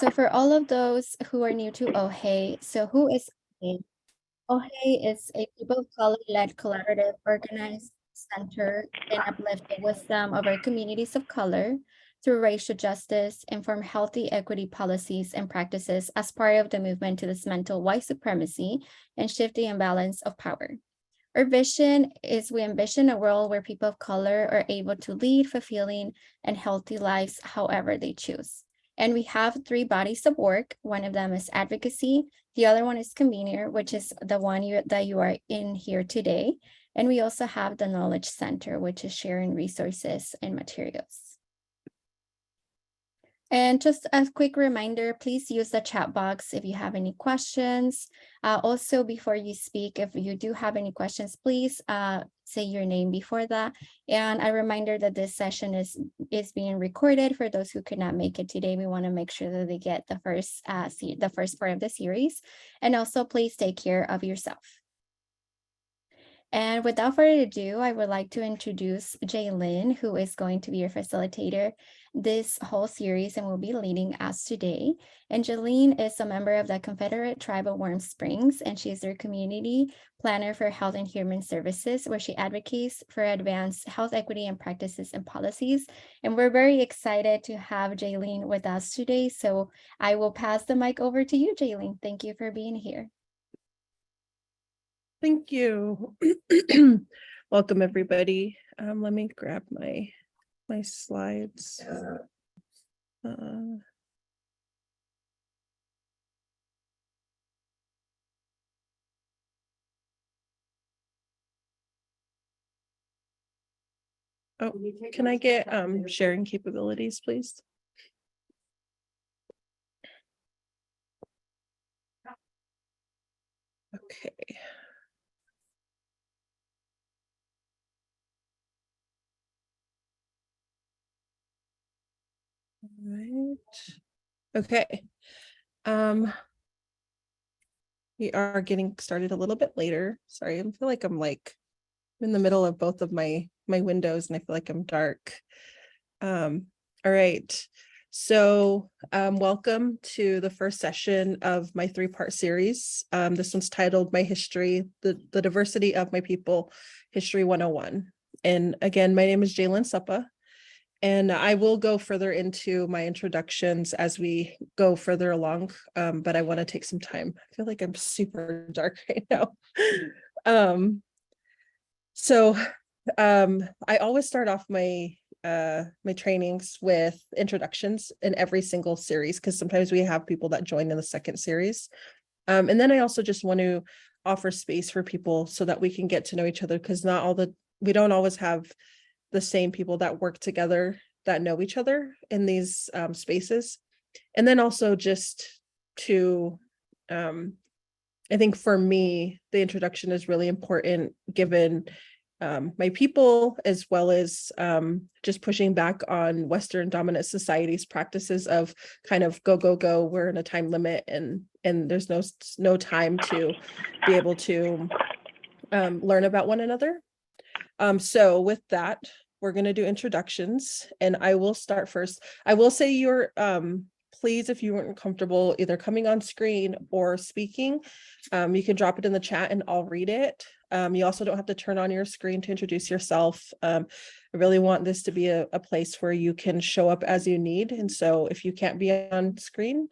So for all of those who are new to OHEI, so who is OHEI? OHEI is a people of color-led collaborative organized center and uplift the wisdom of our communities of color through racial justice, inform healthy equity policies and practices as part of the movement to dismantle white supremacy and shift the imbalance of power. Our vision is we envision a world where people of color are able to lead fulfilling and healthy lives however they choose. And we have 3 bodies of work. One of them is advocacy. The other one is convener, which is the one that you are in here today. And we also have the knowledge center, which is sharing resources and materials. And just a quick reminder, please use the chat box if you have any questions. Also, before you speak, if you do have any questions, please say your name before that. And a reminder that this session is being recorded for those who could not make it today. We want to make sure that they get the first part of the series. And also, please take care of yourself. And without further ado, I would like to introduce Jaylin, who is going to be your facilitator this whole series and will be leading us today. And Jaylin is a member of the Confederated Tribe of Warm Springs, and she is their community planner for health and human services, where she advocates for advanced health equity and practices and policies. And we're very excited to have Jaylin with us today. So I will pass the mic over to you, Jaylin. Thank you for being here. Thank you. Welcome, everybody. Let me grab my slides. Oh, can I get sharing capabilities, please? Okay. All right. Okay. We are getting started a little bit later. Sorry, I feel like I'm in the middle of both of my windows and I feel like I'm dark. All right. So welcome to the first session of my 3-part series. This one's titled My History, the Diversity of My People, History 101. And again, my name is Jaylin Suppa, and I will go further into my introductions as we go further along, but I want to take some time. I feel like I'm super dark right now. I always start off my trainings with introductions in every single series, because sometimes we have people that join in the second series. And then I also just want to offer space for people so that we can get to know each other, because we don't always have the same people that work together that know each other in these spaces. And then also just to, I think for me, the introduction is really important given my people, as well as just pushing back on Western dominant society's practices of kind of go, we're in a time limit and there's no time to be able to learn about one another. So with that, we're going to do introductions, and I will start first. I will say please, if you weren't comfortable either coming on screen or speaking, you can drop it in the chat and I'll read it. You also don't have to turn on your screen to introduce yourself. I really want this to be a place where you can show up as you need. And so if you can't be on screen,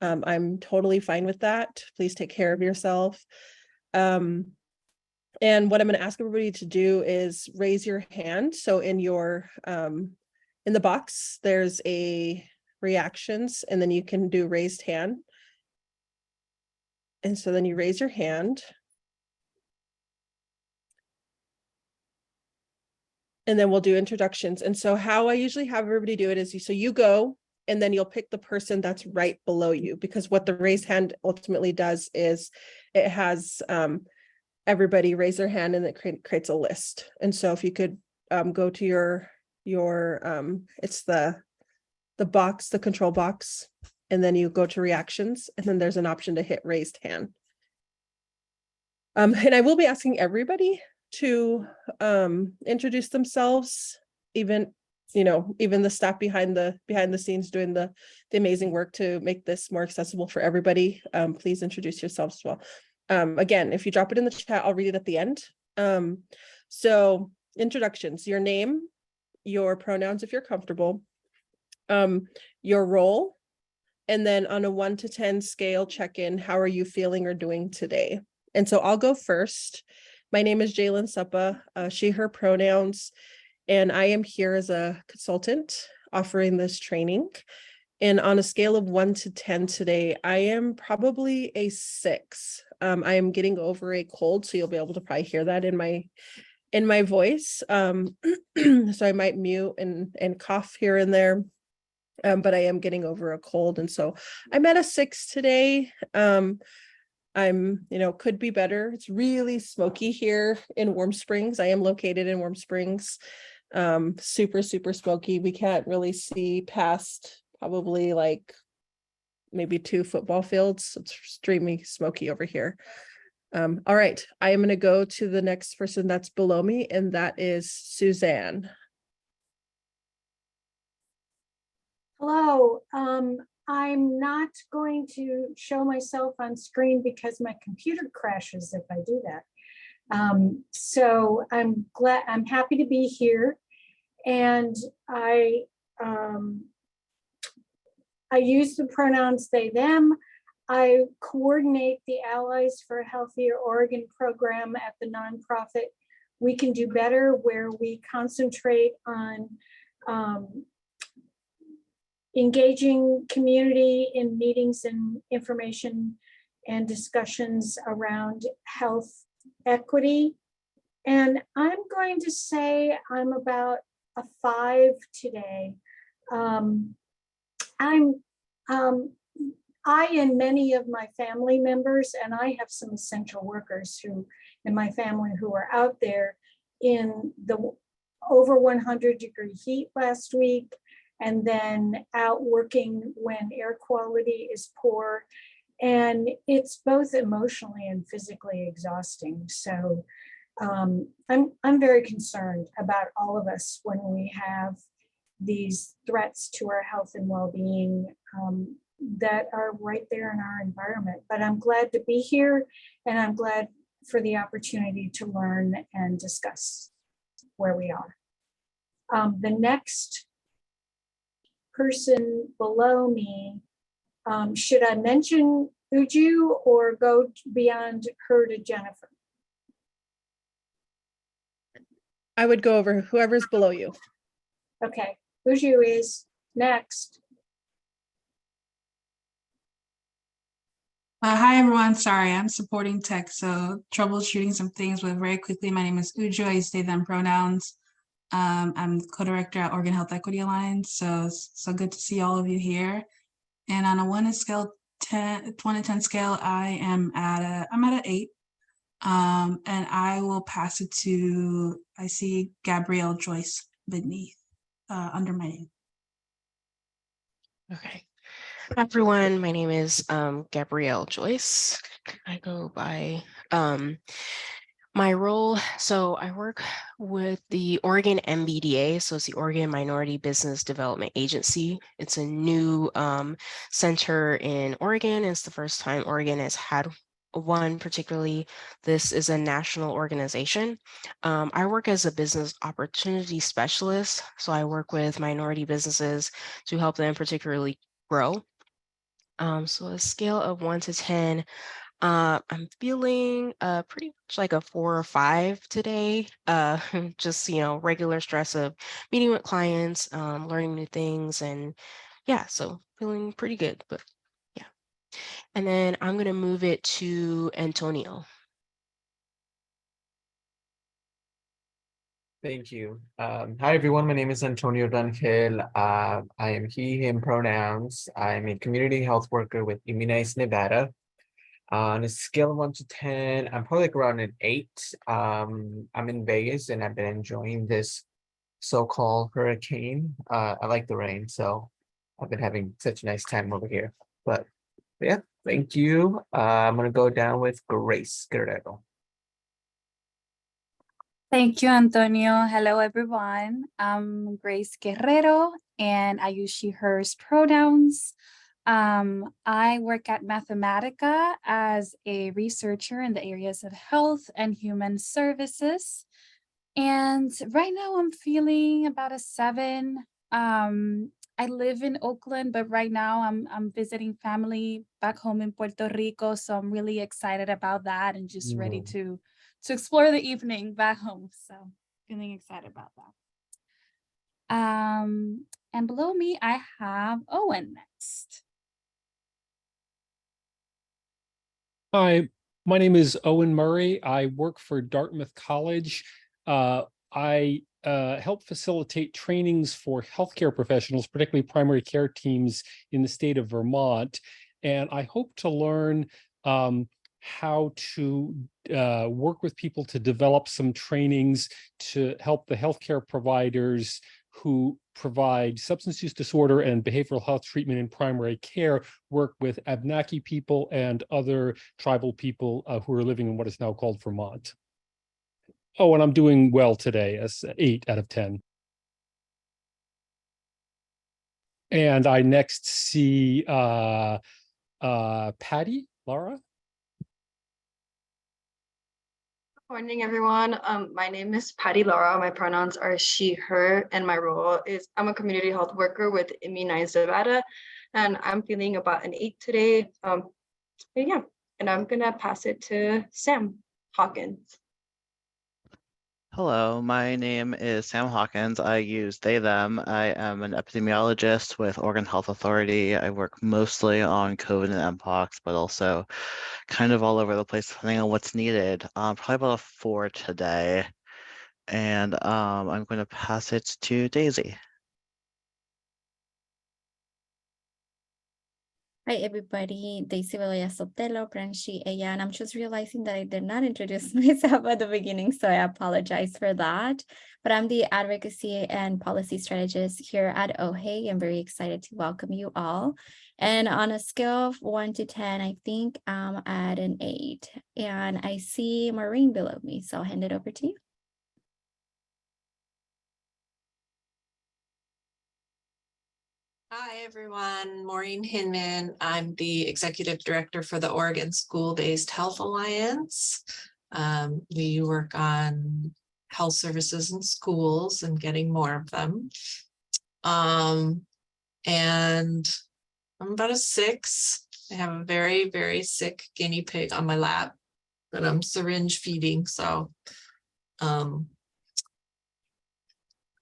I'm totally fine with that. Please take care of yourself. And what I'm going to ask everybody to do is raise your hand. So in the box, there's a reactions, and then you can do raised hand. And so then you raise your hand. And then we'll do introductions. And so how I usually have everybody do it is you go, and then you'll pick the person that's right below you, because what the raised hand ultimately does is it has everybody raise their hand, and it creates a list. And so if you could go to your it's the box, the control box, and then you go to reactions, and then there's an option to hit raised hand. And I will be asking everybody to introduce themselves, even even the staff behind the scenes doing the amazing work to make this more accessible for everybody. Please introduce yourselves as well. Again, if you drop it in the chat, I'll read it at the end. So introductions, your name, your pronouns if you're comfortable, your role, and then on a 1 to 10 scale check-in, how are you feeling or doing today? And so I'll go first. My name is Jalen Suppa, she, her pronouns, and I am here as a consultant offering this training. And on a scale of 1 to 10 today, I am probably a 6. I am getting over a cold, so you'll be able to probably hear that in my voice. So I might mute and cough here and there. But I am getting over a cold. And so I'm at a 6 today. I'm, could be better. It's really smoky here in Warm Springs. I am located in Warm Springs. Super, super smoky. We can't really see past probably like maybe 2 football fields. It's extremely smoky over here. All right, I am going to go to the next person that's below me, and that is Suzanne. Hello, I'm not going to show myself on screen because my computer crashes if I do that. So I'm happy to be here, and I use the pronouns they, them. I coordinate the Allies for a Healthier Oregon program at the nonprofit We Can Do Better, where we concentrate on engaging community in meetings and information and discussions around health equity. And I'm going to say I'm about a 5 today. I and many of my family members, and I have some essential workers who in my family who are out there in the over 100-degree heat last week, and then out working when air quality is poor. And it's both emotionally and physically exhausting. So I'm very concerned about all of us when we have these threats to our health and well-being that are right there in our environment. But I'm glad to be here, and I'm glad for the opportunity to learn and discuss where we are. The next person below me, should I mention Uju or go beyond her to Jennifer? I would go over whoever's below you. Okay, Uju is next. Hi everyone, sorry, I'm supporting tech, so troubleshooting some things, but very quickly, my name is Uju, I use they, them pronouns. I'm co-director at Oregon Health Equity Alliance, so good to see all of you here. And on a 1 to 10 scale, I'm at an 8. And I will pass it to, I see Gabrielle Joyce beneath, under my name. Okay. Hi, everyone. My name is Gabrielle Joyce. I go by my role. So I work with the Oregon MBDA. So it's the Oregon Minority Business Development Agency. It's a new center in Oregon. It's the first time Oregon has had one particularly. This is a national organization. I work as a business opportunity specialist. So I work with minority businesses to help them particularly grow. So a scale of 1 to 10, I'm feeling pretty much like a 4 or 5 today. Just, regular stress of meeting with clients, learning new things, and yeah, so feeling pretty good, but yeah. And then I'm gonna move it to Antonio. Thank you. Hi, everyone. My name is Antonio Dunhill. I am he, him pronouns. I'm a community health worker with Immunize Nevada. On a scale of 1 to 10, I'm probably like around an 8. I'm in Vegas and I've been enjoying this so-called hurricane. I like the rain, so I've been having such a nice time over here. But yeah, thank you. I'm gonna go down with Grace Guerrero. Thank you, Antonio. Hello, everyone. I'm Grace Guerrero, and I use she, hers pronouns. I work at Mathematica as a researcher in the areas of health and human services. And right now I'm feeling about a 7. I live in Oakland, but right now I'm visiting family back home in Puerto Rico. So I'm really excited about that and just ready to explore the evening back home. So feeling excited about that. And below me, I have Owen next. Hi, my name is Owen Murray. I work for Dartmouth College. I help facilitate trainings for healthcare professionals, particularly primary care teams in the state of Vermont. And I hope to learn how to work with people to develop some trainings to help the healthcare providers who provide substance use disorder and behavioral health treatment in primary care work with Abenaki people and other tribal people who are living in what is now called Vermont. Oh, and I'm doing well today as 8 out of 10. And I next see Patty, Laura. Morning, everyone. My name is Patty Laura. My pronouns are she, her, and my role is I'm a community health worker with Immunize Nevada, and I'm feeling about an 8 today. Yeah, and I'm gonna pass it to Sam Hawkins. Hello, my name is Sam Hawkins. I use they, them. I am an epidemiologist with Oregon Health Authority. I work mostly on COVID and Mpox, but also kind of all over the place depending on what's needed. Probably about a 4 today. And I'm going to pass it to Daisy. Hi, everybody. Daisy Valeria Sotelo, Branchi Ella, and I'm just realizing that I did not introduce myself at the beginning, so I apologize for that. But I'm the advocacy and policy strategist here at OHE. I'm very excited to welcome you all. And on a scale of 1 to 10, I think I'm at an 8. And I see Maureen below me, so I'll hand it over to you. Hi, everyone. Maureen Hinman. I'm the executive director for the Oregon School-Based Health Alliance. We work on health services in schools and getting more of them. And I'm about a 6. I have a very, very sick guinea pig on my lap that I'm syringe feeding. So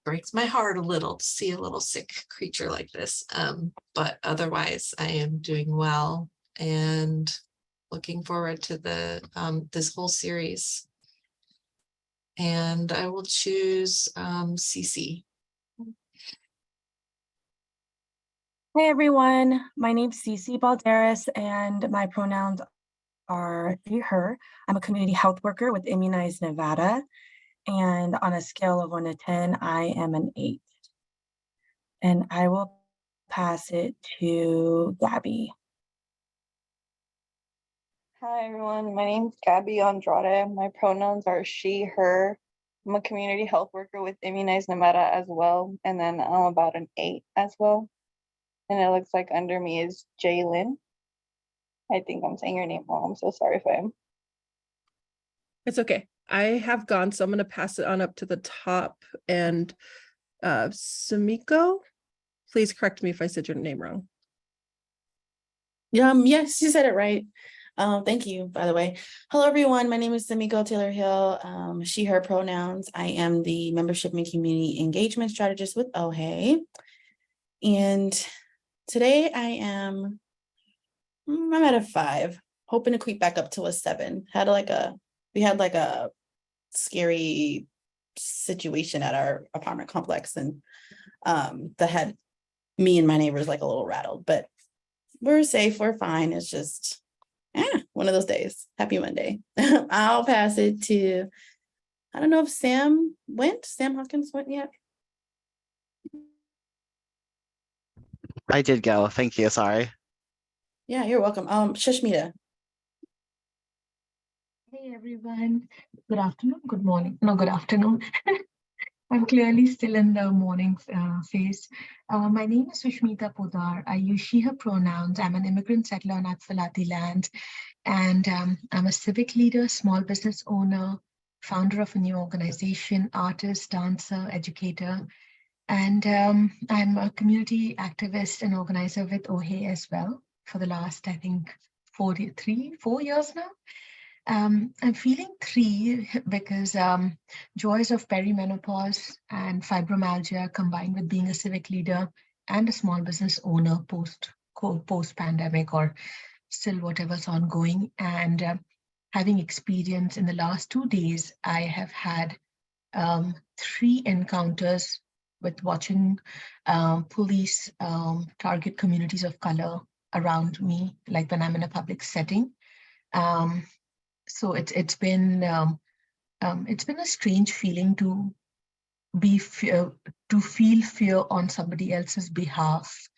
breaks my heart a little to see a little sick creature like this. But otherwise I am doing well and looking forward to the this whole series. And I will choose Cece. Hey everyone, my name's Cece Balderas and my pronouns are she, her. I'm a community health worker with Immunize Nevada. And on a scale of 1 to 10, I am an 8. And I will pass it to Gabby. Hi everyone, my name's Gabby Andrade. My pronouns are she, her. I'm a community health worker with Immunize Nevada as well. And then I'm about an 8 as well. And it looks like under me is Jalen. I think I'm saying your name wrong. I'm so sorry if I am. It's okay. I have gone, so I'm going to pass it on up to the top. And Sumiko, please correct me if I said your name wrong. Yes, you said it right. Thank you, by the way. Hello, everyone. My name is Samiko Taylor Hill. She, her pronouns. I am the membership and community engagement strategist with OHE. And today I'm at a 5, hoping to creep back up to a 7. We had a scary situation at our apartment complex, and that had me and my neighbors like a little rattled, but we're safe, we're fine. It's just one of those days. Happy Monday. I'll pass it to, I don't know if Sam Hawkins went yet. I did go. Thank you. Sorry. Yeah, you're welcome. Shashmita. Hey Hey everyone, good afternoon, good morning, no, good afternoon. I'm clearly still in the morning phase. My name is Sushmita Podar. I use she, her pronouns. I'm an immigrant settler on Atsalati land, and I'm a civic leader, small business owner, founder of a new organization, artist, dancer, educator, and I'm a community activist and organizer with OHE as well for the last, I think, 4 years now. I'm feeling 3 because joys of perimenopause and fibromyalgia combined with being a civic leader and a small business owner post pandemic or still whatever's ongoing. And having experience in the last 2 days, I have had 3 encounters with watching police target communities of color around me, like when I'm in a public setting. So it's been a strange feeling to feel fear on somebody else's behalf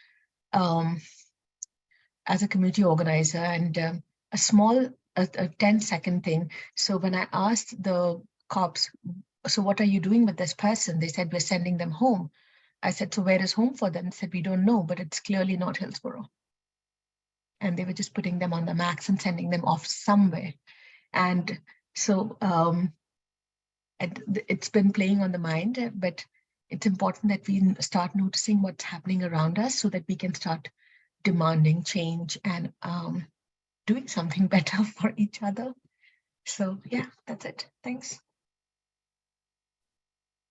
as a community organizer, and a small 10-second thing. So when I asked the cops, so what are you doing with this person? They said, we're sending them home. I said, so where is home for them? They said, we don't know, but it's clearly not Hillsborough. And they were just putting them on the max and sending them off somewhere. And so it's been playing on the mind, but it's important that we start noticing what's happening around us so that we can start demanding change and doing something better for each other. So yeah, that's it. Thanks.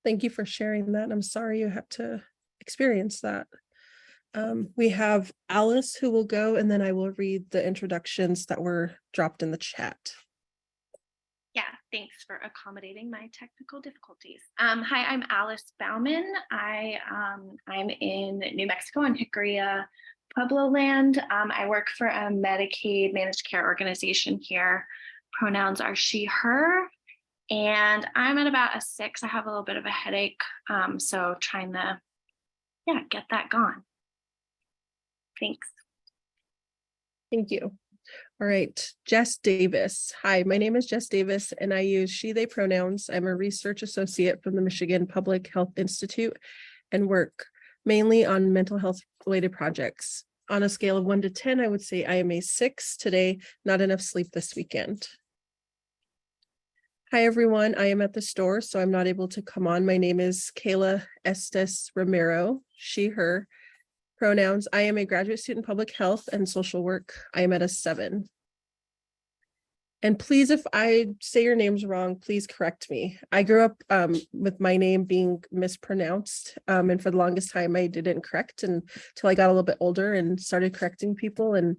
Thank you for sharing that. I'm sorry you had to experience that. We have Alice who will go, and then I will read the introductions that were dropped in the chat. Yeah, thanks for accommodating my technical difficulties. Hi, I'm Alice Bauman. I'm in New Mexico in Hickory, Pueblo land. I work for a Medicaid managed care organization here. Pronouns are she, her, and I'm at about a 6. I have a little bit of a headache, so trying to, get that gone. Thanks. Thank you. All right, Jess Davis. Hi, my name is Jess Davis, and I use she, they pronouns. I'm a research associate from the Michigan Public Health Institute and work mainly on mental health related projects. On a scale of 1 to 10, I would say I am a 6 today, not enough sleep this weekend. Hi, everyone. I am at the store, so I'm not able to come on. My name is Kayla Estes Romero, she, her. Pronouns, I am a graduate student in public health and social work. I am at a 7. And please, if I say your names wrong, please correct me. I grew up with my name being mispronounced. And for the longest time, I didn't correct until I got a little bit older and started correcting people. And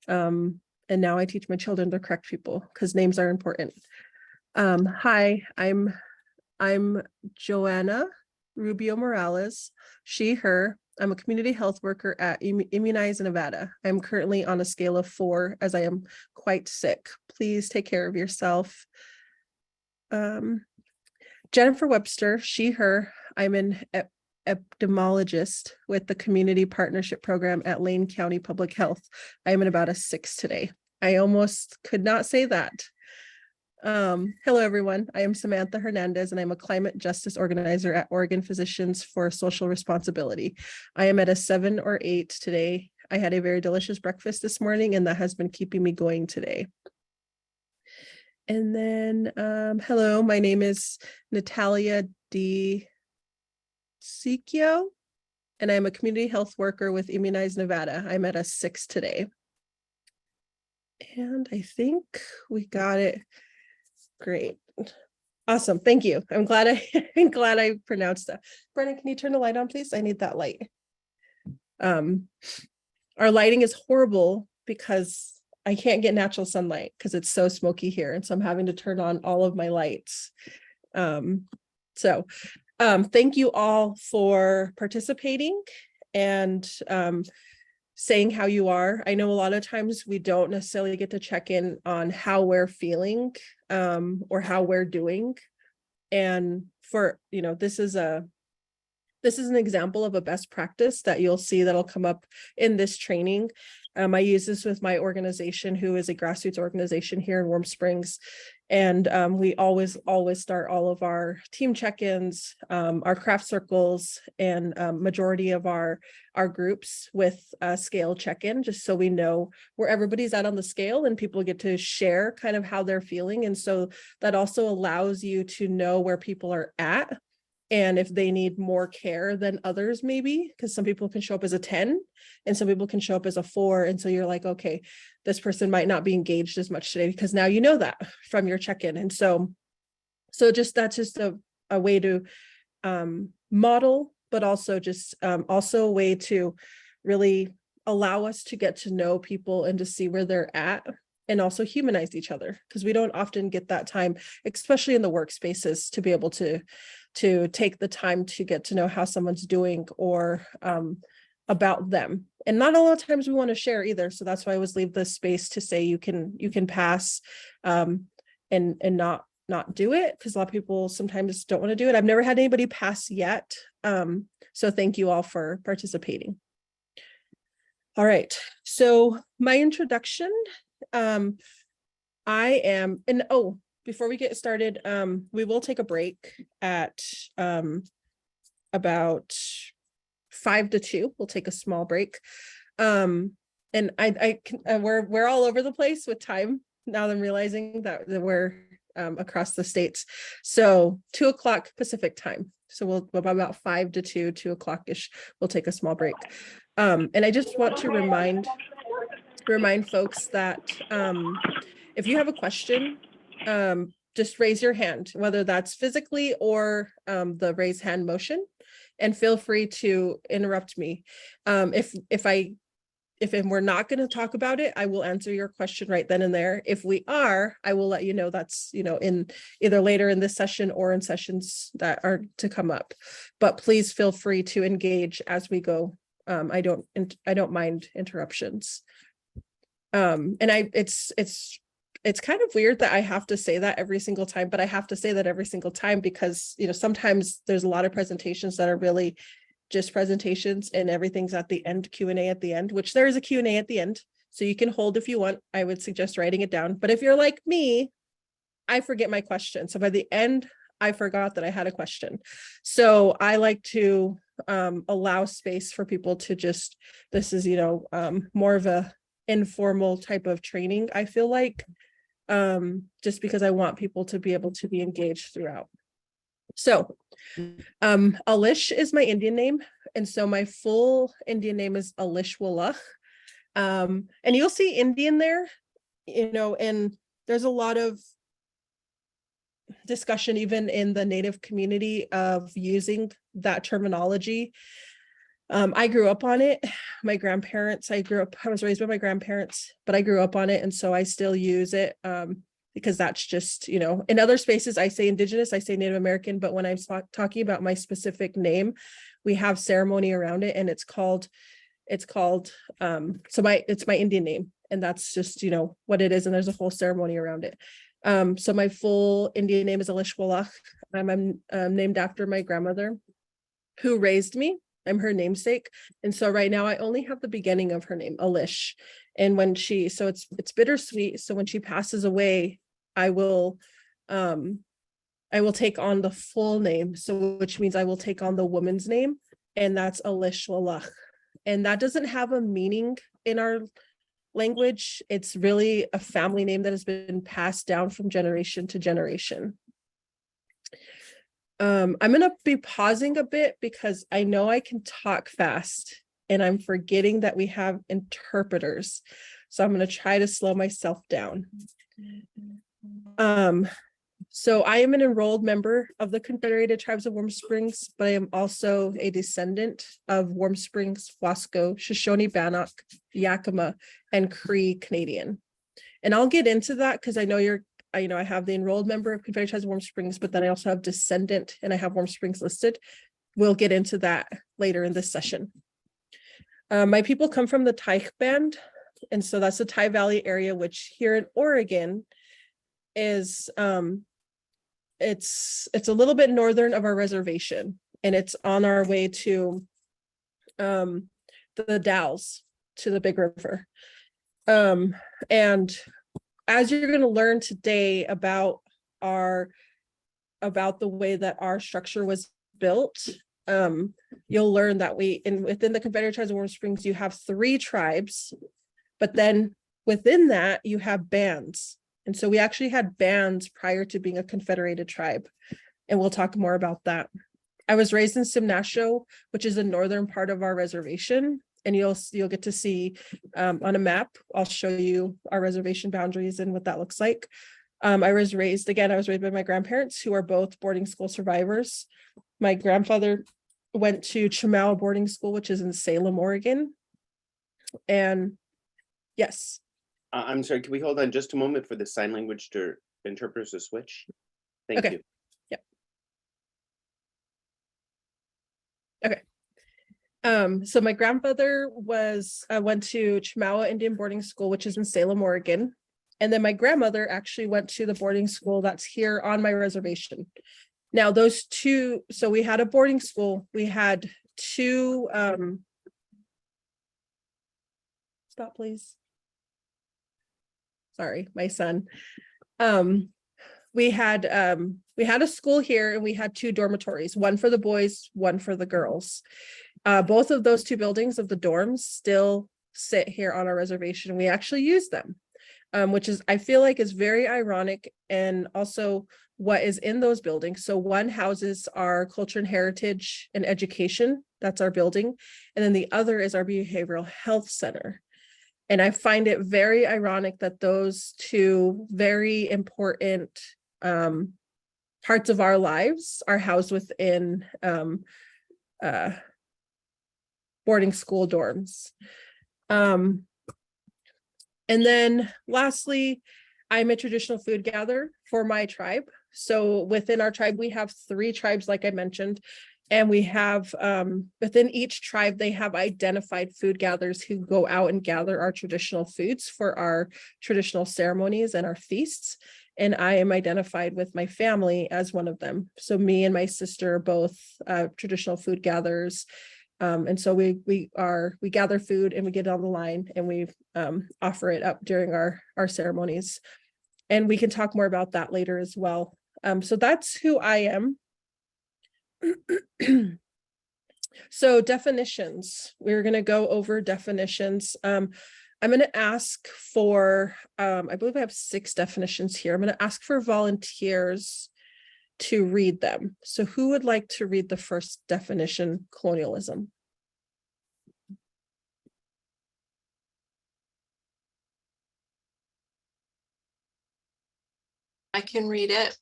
now I teach my children to correct people because names are important. Hi, I'm Joanna Rubio Morales, she, her. I'm a community health worker at Immunize Nevada. I'm currently on a scale of 4 as I am quite sick. Please take care of yourself. Jennifer Webster, she, her. I'm an epidemiologist with the Community Partnership Program at Lane County Public Health. I am at about a 6 today. I almost could not say that. Hello, everyone. I am Samantha Hernandez, and I'm a climate justice organizer at Oregon Physicians for Social Responsibility. I am at a 7 or 8 today. I had a very delicious breakfast this morning, and that has been keeping me going today. And then, hello, my name is Natalia DiCicchio, and I'm a community health worker with Immunize Nevada. I'm at a 6 today. And I think we got it. Great. Awesome. Thank you. I'm glad I pronounced that. Brennan, can you turn the light on, please? I need that light. Our lighting is horrible because I can't get natural sunlight because it's so smoky here. And so I'm having to turn on all of my lights. Thank you all for participating and saying how you are. I know a lot of times we don't necessarily get to check in on how we're feeling or how we're doing. And for, this is an example of a best practice that you'll see that'll come up in this training. I use this with my organization, who is a grassroots organization here in Warm Springs. And we always start all of our team check-ins, our craft circles, and majority of our groups with a scale check-in, just so we know where everybody's at on the scale, and people get to share kind of how they're feeling. And so that also allows you to know where people are at, and if they need more care than others, maybe, because some people can show up as a 10 and some people can show up as a 4. And so you're like, okay, this person might not be engaged as much today, because now you know that from your check-in. And so that's just a way to model, but also just also a way to really allow us to get to know people and to see where they're at, and also humanize each other, because we don't often get that time, especially in the workspaces, to be able to take the time to get to know how someone's doing, or about them. And not a lot of times we want to share either. So that's why I always leave this space to say you can pass and not do it, because a lot of people sometimes don't want to do it. I've never had anybody pass yet. So thank you all for participating. All right, so my introduction, before we get started, we will take a break at about 1:55 to 2. We'll take a small break. And we're all over the place with time now that I'm realizing that we're across the states. So 2:00 Pacific time. So we'll about 1:55 to 2:00-ish, we'll take a small break. And I just want to remind folks that if you have a question, just raise your hand, whether that's physically or the raise hand motion, and feel free to interrupt me. If we're not going to talk about it, I will answer your question right then and there. If we are, I will let you know that's, in either later in this session or in sessions that are to come up. But please feel free to engage as we go. I don't mind interruptions. And it's kind of weird that I have to say that every single time, but I have to say that every single time because, sometimes there's a lot of presentations that are really just presentations and everything's at the end, Q&A at the end, which there is a Q&A at the end. So you can hold if you want. I would suggest writing it down. But if you're like me, I forget my question. So by the end, I forgot that I had a question. So I like to allow space for people to just, this is, more of a informal type of training, I feel like, just because I want people to be able to be engaged throughout. So Alish is my Indian name. And so my full Indian name is Alish Wallah. And you'll see Indian there, and there's a lot of discussion even in the Native community of using that terminology. I grew up on it. My grandparents, I was raised by my grandparents, but I grew up on it. And so I still use it because that's just, in other spaces, I say Indigenous, I say Native American, but when I'm talking about my specific name, we have ceremony around it, and it's called, it's my Indian name, and that's just, what it is. And there's a whole ceremony around it. So my full Indian name is Alish Wallah. I'm named after my grandmother who raised me. I'm her namesake. And so right now I only have the beginning of her name, Alish. And when so it's bittersweet. So when she passes away, I will take on the full name. So which means I will take on the woman's name, and that's Alish Wallah. And that doesn't have a meaning in our language. It's really a family name that has been passed down from generation to generation. I'm going to be pausing a bit because I know I can talk fast and I'm forgetting that we have interpreters. So I'm going to try to slow myself down. So I am an enrolled member of the Confederated Tribes of Warm Springs, but I am also a descendant of Warm Springs, Wasco, Shoshone Bannock, Yakima, and Cree Canadian. And I'll get into that because I know I have the enrolled member of Confederated Tribes of Warm Springs, but then I also have descendant and I have Warm Springs listed. We'll get into that later in this session. My people come from the Tyke Band. And so that's the Tye Valley area, which here in Oregon is, it's a little bit northern of our reservation, and it's on our way to the Dalles. to the big river. And as you're going to learn today about the way that our structure was built, you'll learn that within the Confederated Tribes of Warm Springs, you have 3 tribes, but then within that you have bands. And so we actually had bands prior to being a Confederated tribe, and we'll talk more about that. I was raised in Simnasho, which is the northern part of our reservation, and you'll get to see on a map. I'll show you our reservation boundaries and what that looks like. I was raised by my grandparents, who are both boarding school survivors. My grandfather went to Chemawa boarding school, which is in Salem, Oregon. And yes. I'm sorry, can we hold on just a moment for the sign language interpreters to switch? Thank you. Yep. Okay. So my grandfather went to Chemawa Indian boarding school, which is in Salem, Oregon. And then my grandmother actually went to the boarding school that's here on my reservation. Now those two, so we had a boarding school, we had 2, stop please. Sorry, my son. We had a school here, and we had 2 dormitories, one for the boys, one for the girls. Both of those 2 buildings of the dorms still sit here on our reservation, and we actually use them, which is, I feel like, is very ironic, and also what is in those buildings. So one houses our culture and heritage and education, that's our building, and then the other is our behavioral health center. And I find it very ironic that those 2 very important parts of our lives are housed within boarding school dorms. And then lastly, I'm a traditional food gatherer for my tribe. So within our tribe, we have 3 tribes, like I mentioned, and we have within each tribe, they have identified food gatherers who go out and gather our traditional foods for our traditional ceremonies and our feasts. And I am identified with my family as one of them. So me and my sister are both traditional food gatherers. And so we gather food, and we get it on the line, and we offer it up during our ceremonies. And we can talk more about that later as well. So that's who I am. So definitions, we're going to go over definitions. I'm going to ask for, I believe I have 6 definitions here. I'm going to ask for volunteers to read them. So who would like to read the first definition, colonialism? I can read it.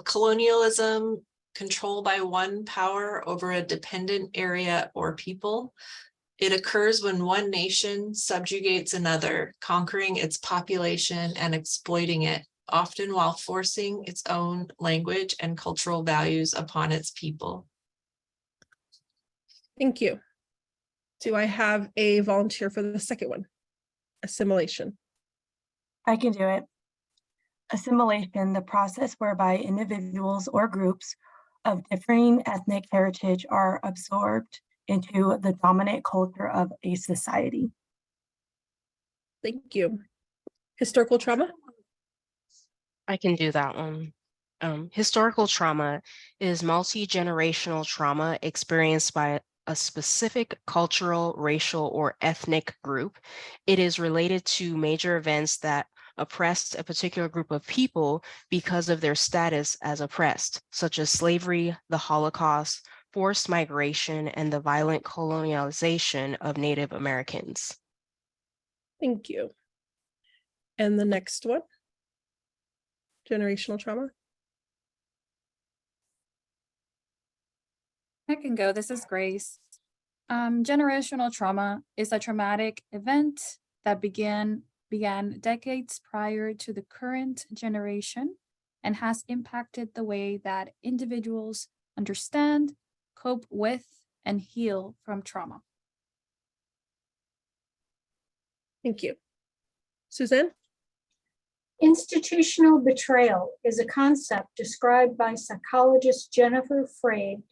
Colonialism, control by one power over a dependent area or people. It occurs when one nation subjugates another, conquering its population and exploiting it, often while forcing its own language and cultural values upon its people. Thank you. Do I have a volunteer for the second one? Assimilation. I can do it. Assimilation, the process whereby individuals or groups of differing ethnic heritage are absorbed into the dominant culture of a society. Thank you. Historical trauma? I can do that one. Historical trauma is multi-generational trauma experienced by a specific cultural, racial, or ethnic group. It is related to major events that oppressed a particular group of people because of their status as oppressed, such as slavery, the Holocaust, forced migration, and the violent colonialization of Native Americans. Thank you. And the next one, generational trauma. I can go. This is Grace. Generational trauma is a traumatic event that began decades prior to the current generation and has impacted the way that individuals understand, cope with, and heal from trauma. Thank you. Suzanne? Institutional betrayal is a concept described by psychologist Jennifer Freyd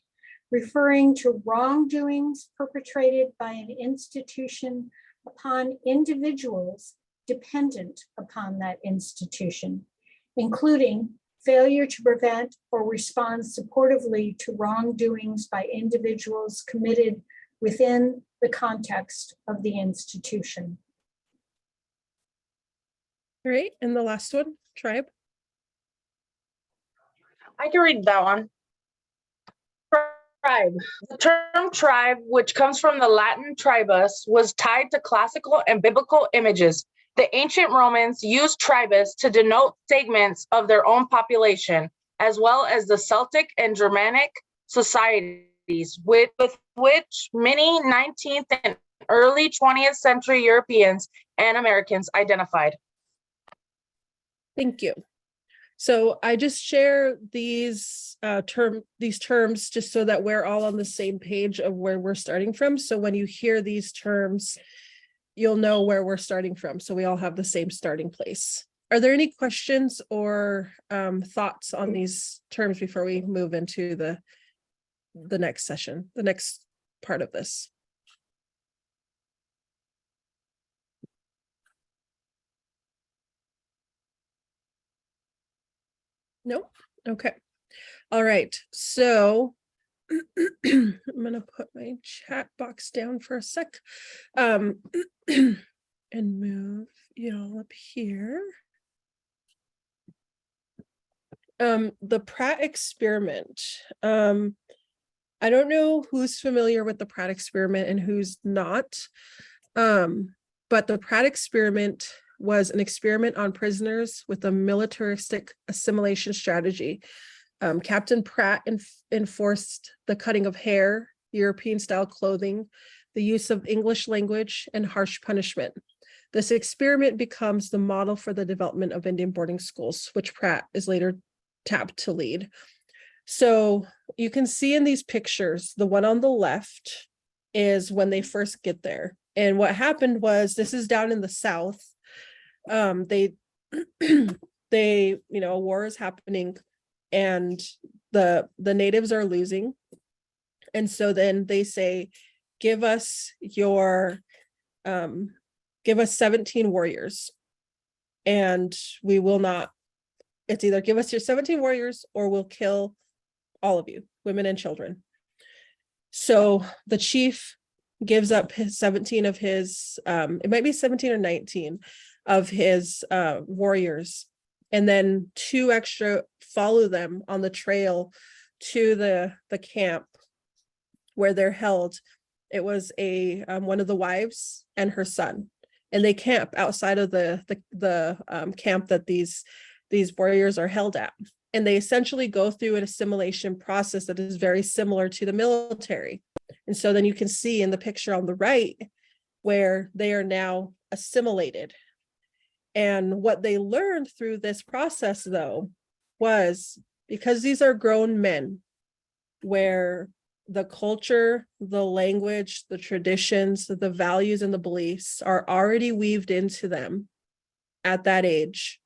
referring to wrongdoings perpetrated by an institution upon individuals dependent upon that institution, including failure to prevent or respond supportively to wrongdoings by individuals committed within the context of the institution. All right, and the last one, tribe. I can read that one. Tribe. The term tribe, which comes from the Latin tribus, was tied to classical and biblical images. The ancient Romans used tribus to denote segments of their own population, as well as the Celtic and Germanic societies with which many 19th and early 20th century Europeans and Americans identified. Thank you. So I just share these terms just so that we're all on the same page of where we're starting from. So when you hear these terms, you'll know where we're starting from. So we all have the same starting place. Are there any questions or thoughts on these terms before we move into the next session, the next part of this? No? Okay. All right. So I'm going to put my chat box down for a sec and move y'all up here. The Pratt experiment. I don't know who's familiar with the Pratt experiment and who's not. But the Pratt experiment was an experiment on prisoners with a militaristic assimilation strategy. Captain Pratt enforced the cutting of hair, European-style clothing, the use of English language, and harsh punishment. This experiment becomes the model for the development of Indian boarding schools, which Pratt is later tapped to lead. So you can see in these pictures, the one on the left is when they first get there. And what happened was, this is down in the South. They, a war is happening and the natives are losing. And so then they say, give us 17 warriors and we will not, it's either give us your 17 warriors or we'll kill all of you, women and children. So the chief gives up his 17 of his, it might be 17 or 19 of his warriors. And then 2 extra follow them on the trail to the camp where they're held. It was one of the wives and her son, and they camp outside of the camp that these warriors are held at. And they essentially go through an assimilation process that is very similar to the military. And so then you can see in the picture on the right where they are now assimilated. And what they learned through this process, though, was because these are grown men, where the culture, the language, the traditions, the values, and the beliefs are already weaved into them at that age.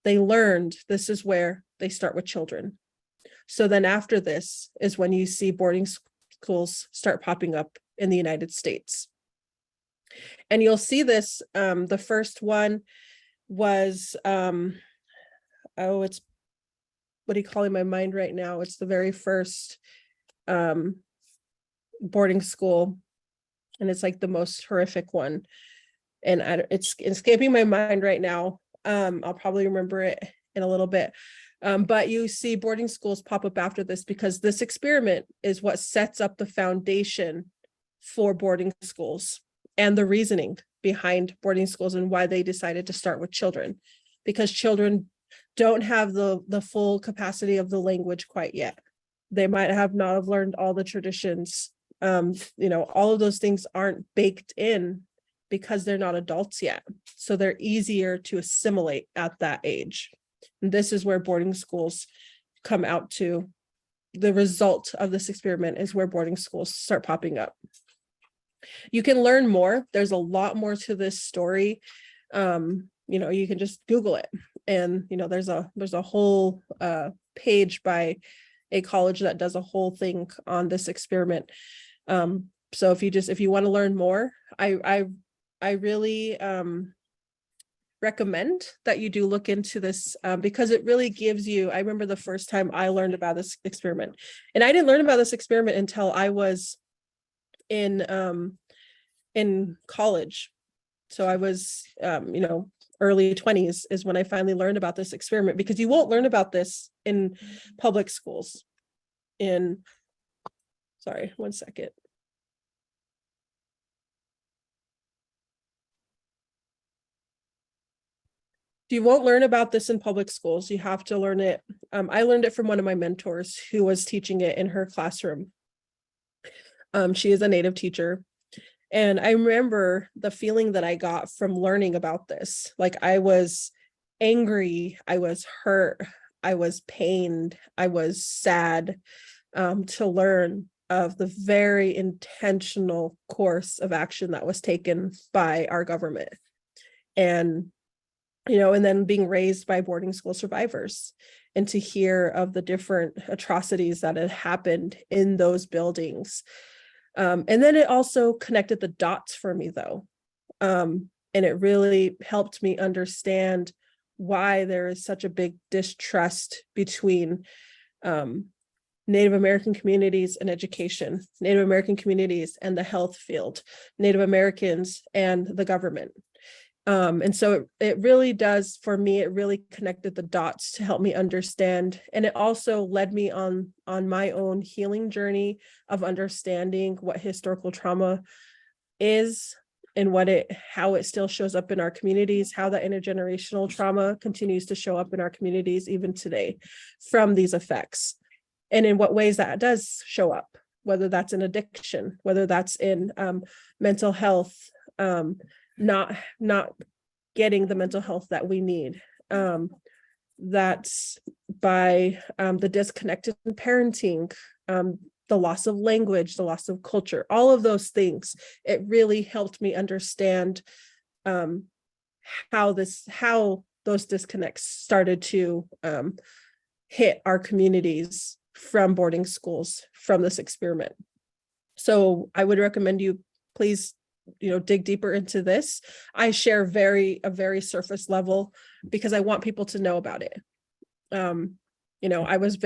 They learned this is where they start with children. So then after this is when you see boarding schools start popping up in the United States. And you'll see this, the first one was, it's, what do you call in my mind right now? It's the very first boarding school. And it's like the most horrific one. And it's escaping my mind right now. I'll probably remember it in a little bit. But you see boarding schools pop up after this because this experiment is what sets up the foundation for boarding schools and the reasoning behind boarding schools and why they decided to start with children, because children don't have the full capacity of the language quite yet. They might have not have learned all the traditions. All of those things aren't baked in because they're not adults yet. So they're easier to assimilate at that age. And this is where boarding schools come out to. The result of this experiment is where boarding schools start popping up. You can learn more. There's a lot more to this story. You can just Google it. And, there's a whole page by a college that does a whole thing on this experiment. So if you want to learn more, I really recommend that you do look into this, because it really gives you, I remember the first time I learned about this experiment, and I didn't learn about this experiment until I was in college. So I was, early 20s is when I finally learned about this experiment, because you won't learn about this in public schools. Sorry, one second. You won't learn about this in public schools. You have to learn it. I learned it from one of my mentors who was teaching it in her classroom. She is a native teacher. And I remember the feeling that I got from learning about this. Like, I was angry, I was hurt, I was pained, I was sad, to learn of the very intentional course of action that was taken by our government. And and then being raised by boarding school survivors, and to hear of the different atrocities that had happened in those buildings. And then it also connected the dots for me, though. And it really helped me understand why there is such a big distrust between Native American communities and education, Native American communities and the health field, Native Americans and the government. And so it really does, for me, it really connected the dots to help me understand. And it also led me on my own healing journey of understanding what historical trauma is, and how it still shows up in our communities, how that intergenerational trauma continues to show up in our communities even today from these effects, and in what ways that does show up, whether that's in addiction, whether that's in mental health, not getting the mental health that we need. That's by the disconnected parenting, the loss of language, the loss of culture, all of those things. It really helped me understand how those disconnects started to hit our communities from boarding schools, from this experiment. So I would recommend you please dig deeper into this. I share a very surface level because I want people to know about it. I was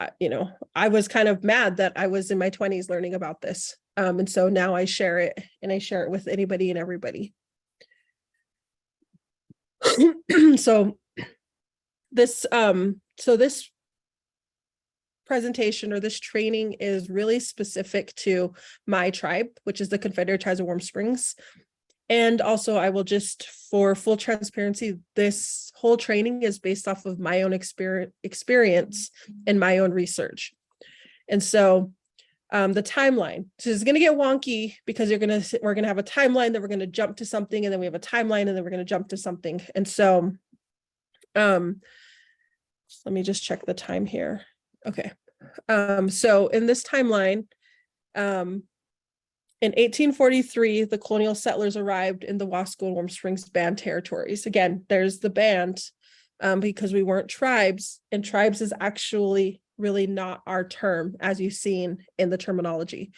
I was kind of mad that I was in my 20s learning about this. And so now I share it, and I share it with anybody and everybody. So this presentation, or this training, is really specific to my tribe, which is the Confederated Tribes of Warm Springs. And also, I will just, for full transparency, this whole training is based off of my own experience and my own research. And so the timeline, so it's going to get wonky because we're going to have a timeline, then we're going to jump to something, and then we have a timeline, and then we're going to jump to something. And so let me just check the time here. Okay. So in this timeline, in 1843, the colonial settlers arrived in the Wasco and Warm Springs Band territories. Again, there's the band, because we weren't tribes, and tribes is actually really not our term, as you've seen in the terminology.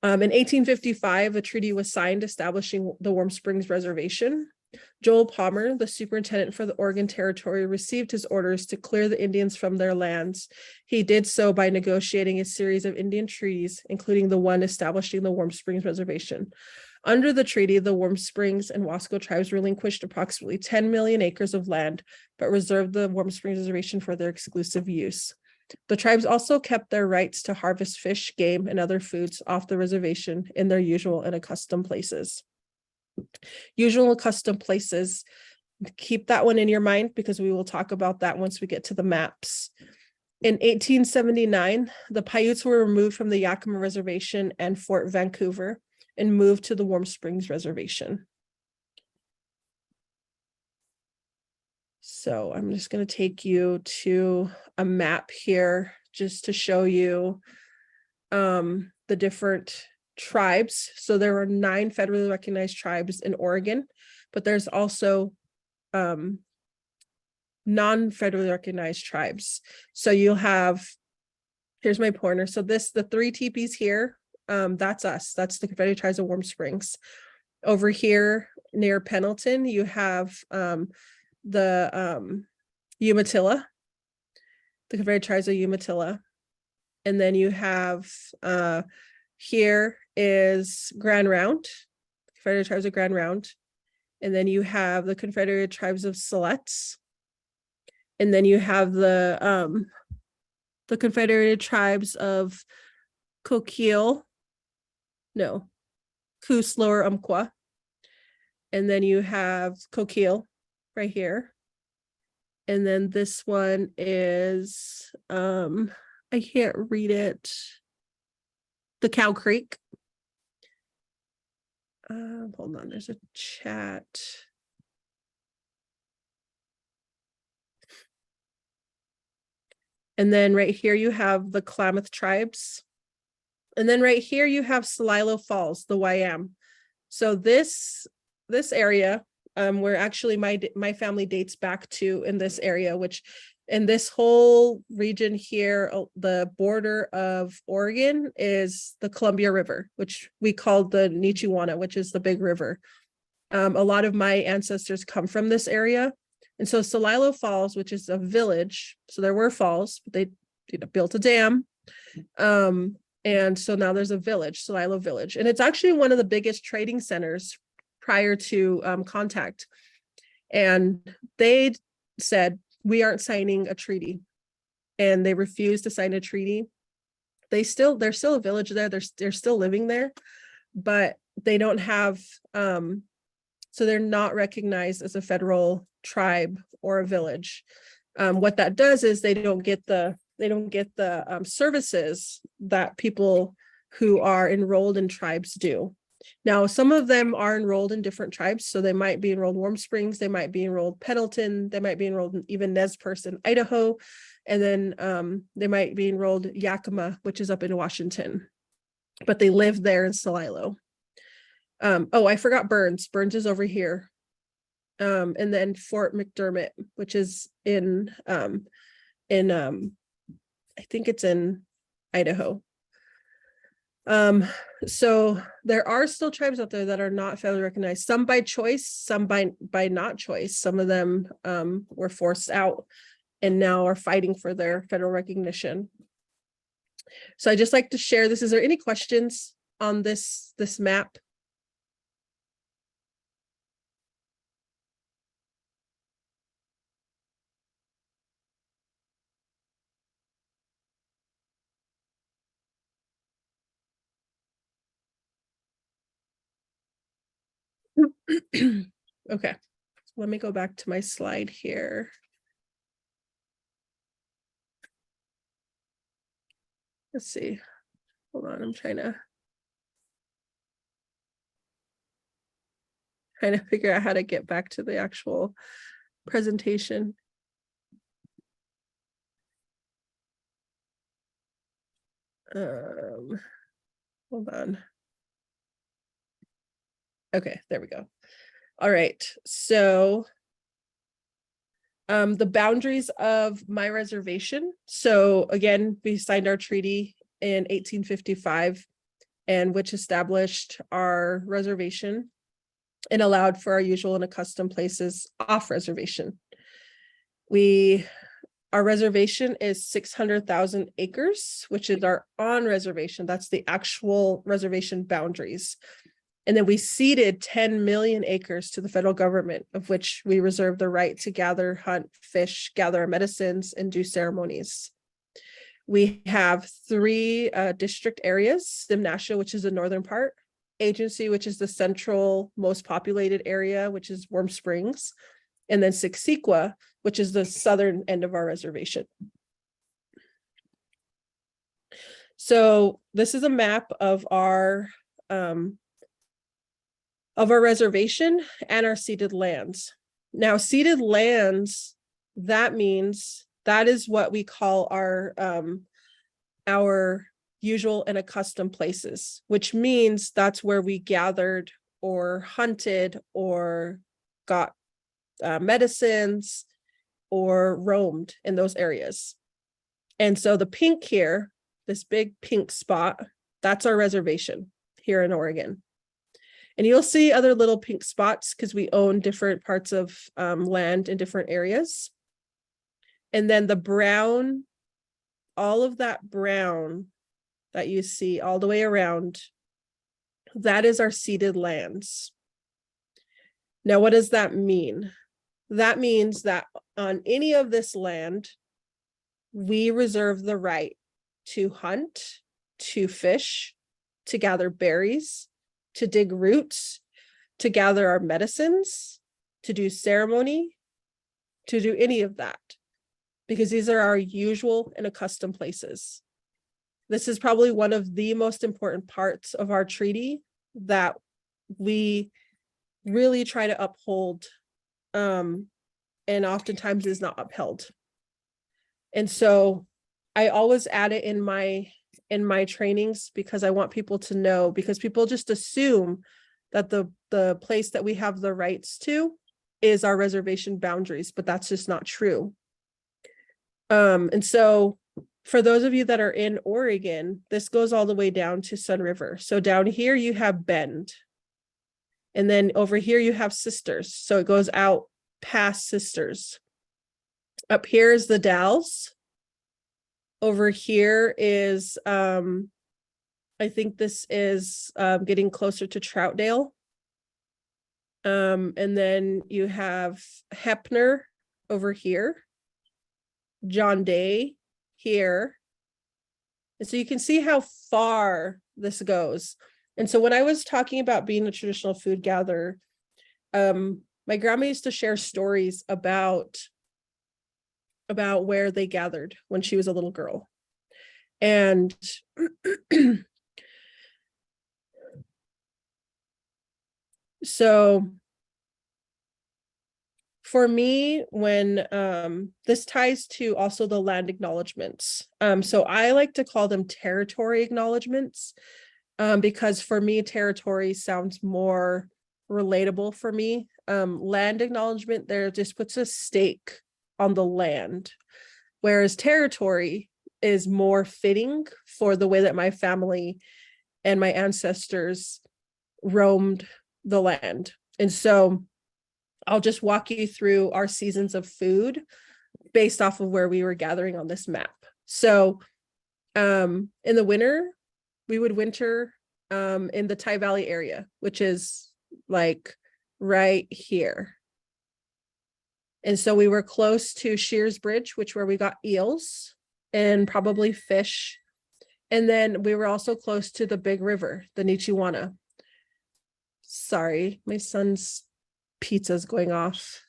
In 1855, a treaty was signed establishing the Warm Springs Reservation. Joel Palmer, the superintendent for the Oregon Territory, received his orders to clear the Indians from their lands. He did so by negotiating a series of Indian treaties, including the one establishing the Warm Springs Reservation. Under the treaty, the Warm Springs and Wasco tribes relinquished approximately 10 million acres of land, but reserved the Warm Springs Reservation for their exclusive use. The tribes also kept their rights to harvest fish, game, and other foods off the reservation in their usual and accustomed places. Usual and accustomed places, keep that one in your mind, because we will talk about that once we get to the maps. In 1879, the Paiutes were removed from the Yakima Reservation and Fort Vancouver and moved to the Warm Springs Reservation. So I'm just going to take you to a map here just to show you the different tribes. So there are 9 federally recognized tribes in Oregon, but there's also non-federally recognized tribes. So you'll have, here's my pointer. So the 3 teepees here, that's us. That's the Confederated Tribes of Warm Springs. Over here near Pendleton, you have the Umatilla, the Confederated Tribes of Umatilla. And then you have here is Grand Round, Confederated Tribes of Grand Round. And then you have the Confederated Tribes of Siletz. And then you have the Confederated Tribes of Coquille, no, Coos Lower Umpqua. And then you have Coquille right here. And then this one is, I can't read it. The Cow Creek. Hold on, there's a chat. And then right here you have the Klamath Tribes. And then right here you have Celilo Falls, the YM. So this area, where actually my family dates back to in this area, which in this whole region here, the border of Oregon is the Columbia River, which we call the Nichiwana, which is the big river. A lot of my ancestors come from this area. And so Celilo Falls, which is a village, so there were falls, but they built a dam. And so now there's a village, Celilo Village. And it's actually one of the biggest trading centers prior to contact. And they said, we aren't signing a treaty. And they refused to sign a treaty. They're still a village there. They're still living there, but they don't have, so they're not recognized as a federal tribe or a village. What that does is they don't get the services that people who are enrolled in tribes do. Now, some of them are enrolled in different tribes, so they might be enrolled Warm Springs, they might be enrolled Pendleton, they might be enrolled in even Nez Perce in Idaho, and then they might be enrolled Yakima, which is up in Washington, but they live there in Celilo. Oh, I forgot Burns. Burns is over here. And then Fort McDermott, which is in I think it's in Idaho. So there are still tribes out there that are not federally recognized, some by choice, some by not choice. Some of them were forced out and now are fighting for their federal recognition. So I just like to share this. Is there any questions on this map? Okay, so let me go back to my slide here. Let's see. Hold on, I'm trying to figure out how to get back to the actual presentation. Hold on. Okay, there we go. All right, so the boundaries of my reservation. So again, we signed our treaty in 1855, and which established our reservation and allowed for our usual and accustomed places off reservation. Our reservation is 600,000 acres, which is our on reservation. That's the actual reservation boundaries. And then we ceded 10 million acres to the federal government, of which we reserve the right to gather, hunt, fish, gather our medicines, and do ceremonies. We have 3 district areas: Simnasha, which is the northern part; Agency, which is the central, most populated area, which is Warm Springs; and then Siksika, which is the southern end of our reservation. So this is a map of our reservation and our ceded lands. Now, ceded lands, that means that is what we call our usual and accustomed places, which means that's where we gathered or hunted or got medicines or roamed in those areas. And so the pink here, this big pink spot, that's our reservation here in Oregon. And you'll see other little pink spots because we own different parts of land in different areas. And then the brown, all of that brown that you see all the way around, that is our ceded lands. Now, what does that mean? That means that on any of this land, we reserve the right to hunt, to fish, to gather berries, to dig roots, to gather our medicines, to do ceremony, to do any of that, because these are our usual and accustomed places. This is probably one of the most important parts of our treaty that we really try to uphold, and oftentimes is not upheld. And so I always add it in my trainings because I want people to know, because people just assume that the place that we have the rights to is our reservation boundaries, but that's just not true. And so for those of you that are in Oregon, this goes all the way down to Sun River. So down here you have Bend. And then over here you have Sisters. So it goes out past Sisters. Up here is the Dalles. Over here is, I think this is getting closer to Troutdale. And then you have Heppner over here. John Day here. And so you can see how far this goes. And so when I was talking about being a traditional food gatherer, my grandma used to share stories about where they gathered when she was a little girl. And so for me, when this ties to also the land acknowledgements. So I like to call them territory acknowledgements, because for me, territory sounds more relatable for me. Land acknowledgement there just puts a stake on the land, whereas territory is more fitting for the way that my family and my ancestors roamed the land. And so I'll just walk you through our seasons of food based off of where we were gathering on this map. So in the winter, we would winter in the Ty Valley area, which is like right here. And so we were close to Shears Bridge, which where we got eels and probably fish. And then we were also close to the big river, the Nichiwana. Sorry, my son's pizza's going off.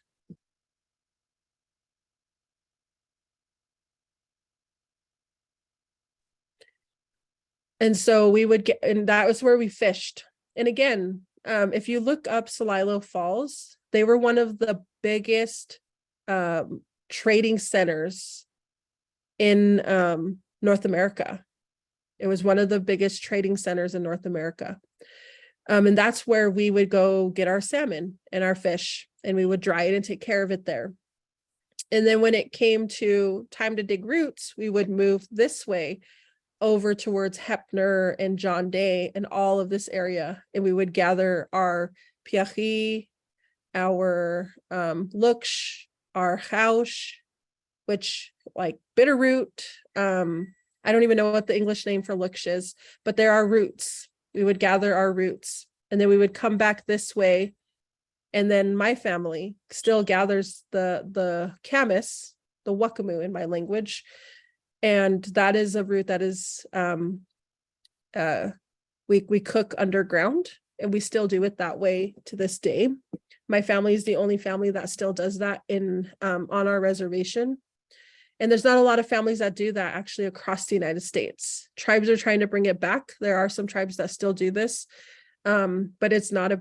And so we would get, and that was where we fished. And again, if you look up Celilo Falls, they were one of the biggest trading centers in North America. It was one of the biggest trading centers in North America. And that's where we would go get our salmon and our fish, and we would dry it and take care of it there. And then when it came to time to dig roots, we would move this way over towards Heppner and John Day and all of this area. And we would gather our piachi, our luksh, our chaush, which like bitter root. I don't even know what the English name for luksh is, but there are roots. We would gather our roots, and then we would come back this way. And then my family still gathers the camas, the wakamu in my language. And that is a root that is, we cook underground, and we still do it that way to this day. My family is the only family that still does that in on our reservation. And there's not a lot of families that do that actually across the United States. Tribes are trying to bring it back. There are some tribes that still do this, but it's not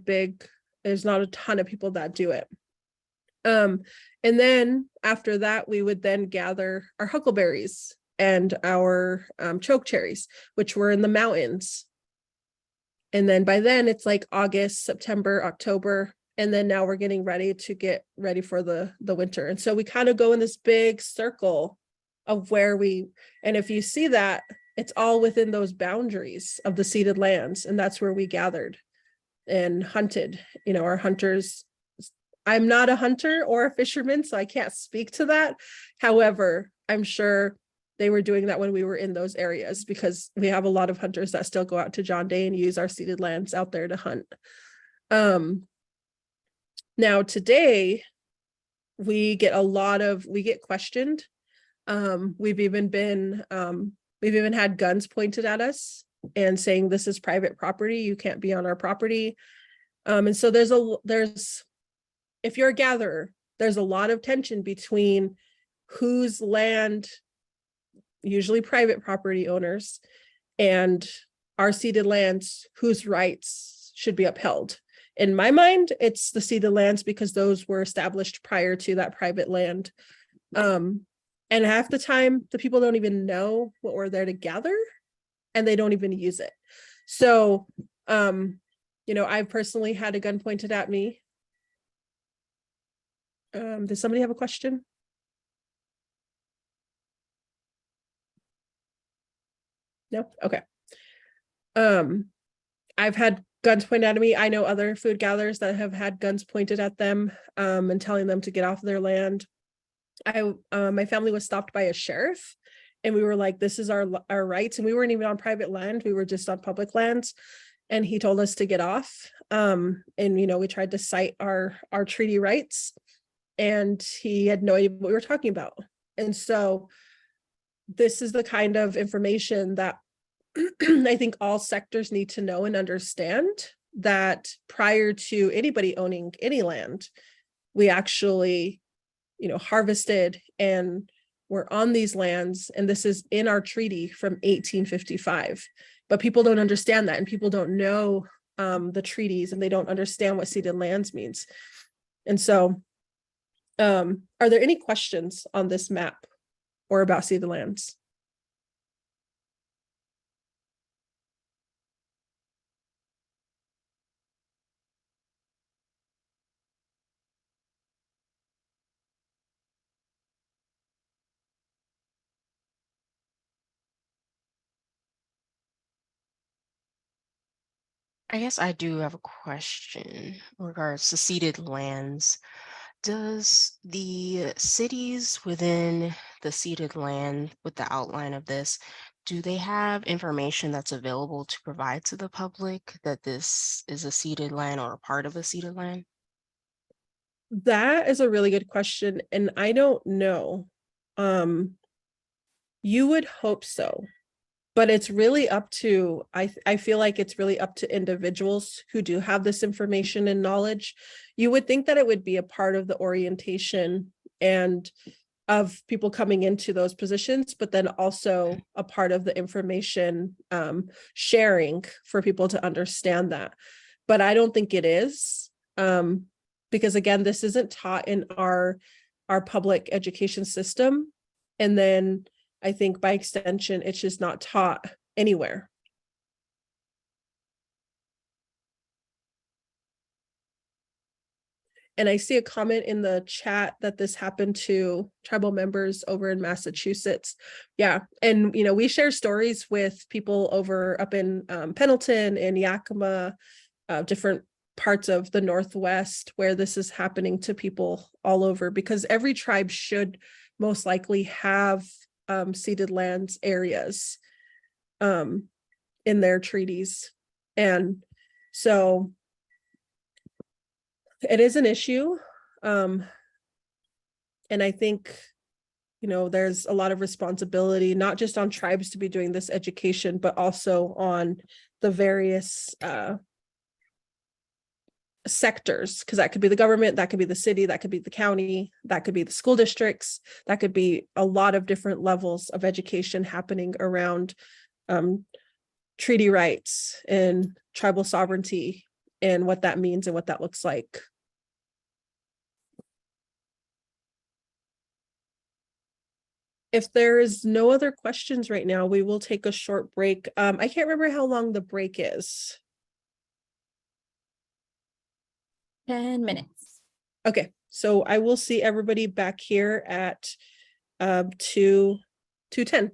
there's not a ton of people that do it. And then after that, we would then gather our huckleberries and our choke cherries, which were in the mountains. And then by then it's like August, September, October, And then now we're getting ready to get ready for the winter. And so we kind of go in this big circle of where and if you see that, it's all within those boundaries of the ceded lands. And that's where we gathered and hunted, our hunters. I'm not a hunter or a fisherman, so I can't speak to that. However, I'm sure they were doing that when we were in those areas, because we have a lot of hunters that still go out to John Day and use our ceded lands out there to hunt. Now today, we get questioned. We've even had guns pointed at us and saying, this is private property, you can't be on our property. And so if you're a gatherer, there's a lot of tension between whose land, usually private property owners, and our ceded lands, whose rights should be upheld. In my mind, it's the ceded lands, because those were established prior to that private land. And half the time, the people don't even know what we're there to gather, and they don't even use it. So, I've personally had a gun pointed at me. Does somebody have a question? No? Okay. I've had guns pointed at me. I know other food gatherers that have had guns pointed at them, and telling them to get off their land. My family was stopped by a sheriff, and we were like, this is our rights. And we weren't even on private land. We were just on public lands. And he told us to get off. And, we tried to cite our treaty rights, and he had no idea what we were talking about. And so this is the kind of information that I think all sectors need to know and understand, that prior to anybody owning any land, we actually, harvested and were on these lands. And this is in our treaty from 1855. But people don't understand that, and people don't know the treaties, and they don't understand what ceded lands means. And so, are there any questions on this map or about ceded lands? I guess I do have a question in regards to ceded lands. Does the cities within the ceded land, with the outline of this, do they have information that's available to provide to the public that this is a ceded land or a part of a ceded land? That is a really good question, and I don't know. You would hope so, but it's really up to, I feel like it's really up to individuals who do have this information and knowledge. You would think that it would be a part of the orientation and of people coming into those positions, but then also a part of the information sharing for people to understand that. But I don't think it is, because again, this isn't taught in our public education system. And then I think by extension, it's just not taught anywhere. And I see a comment in the chat that this happened to tribal members over in Massachusetts. Yeah, and we share stories with people up in Pendleton and Yakima, different parts of the Northwest where this is happening to people all over, because every tribe should most likely have ceded lands areas in their treaties. And so it is an issue. And I think, there's a lot of responsibility, not just on tribes to be doing this education, but also on the various sectors, because that could be the government, that could be the city, that could be the county, that could be the school districts, that could be a lot of different levels of education happening around treaty rights and tribal sovereignty and what that means and what that looks like. If there is no other questions right now, we will take a short break. I can't remember how long the break is. 10 minutes. Okay, so I will see everybody back here at 2:10.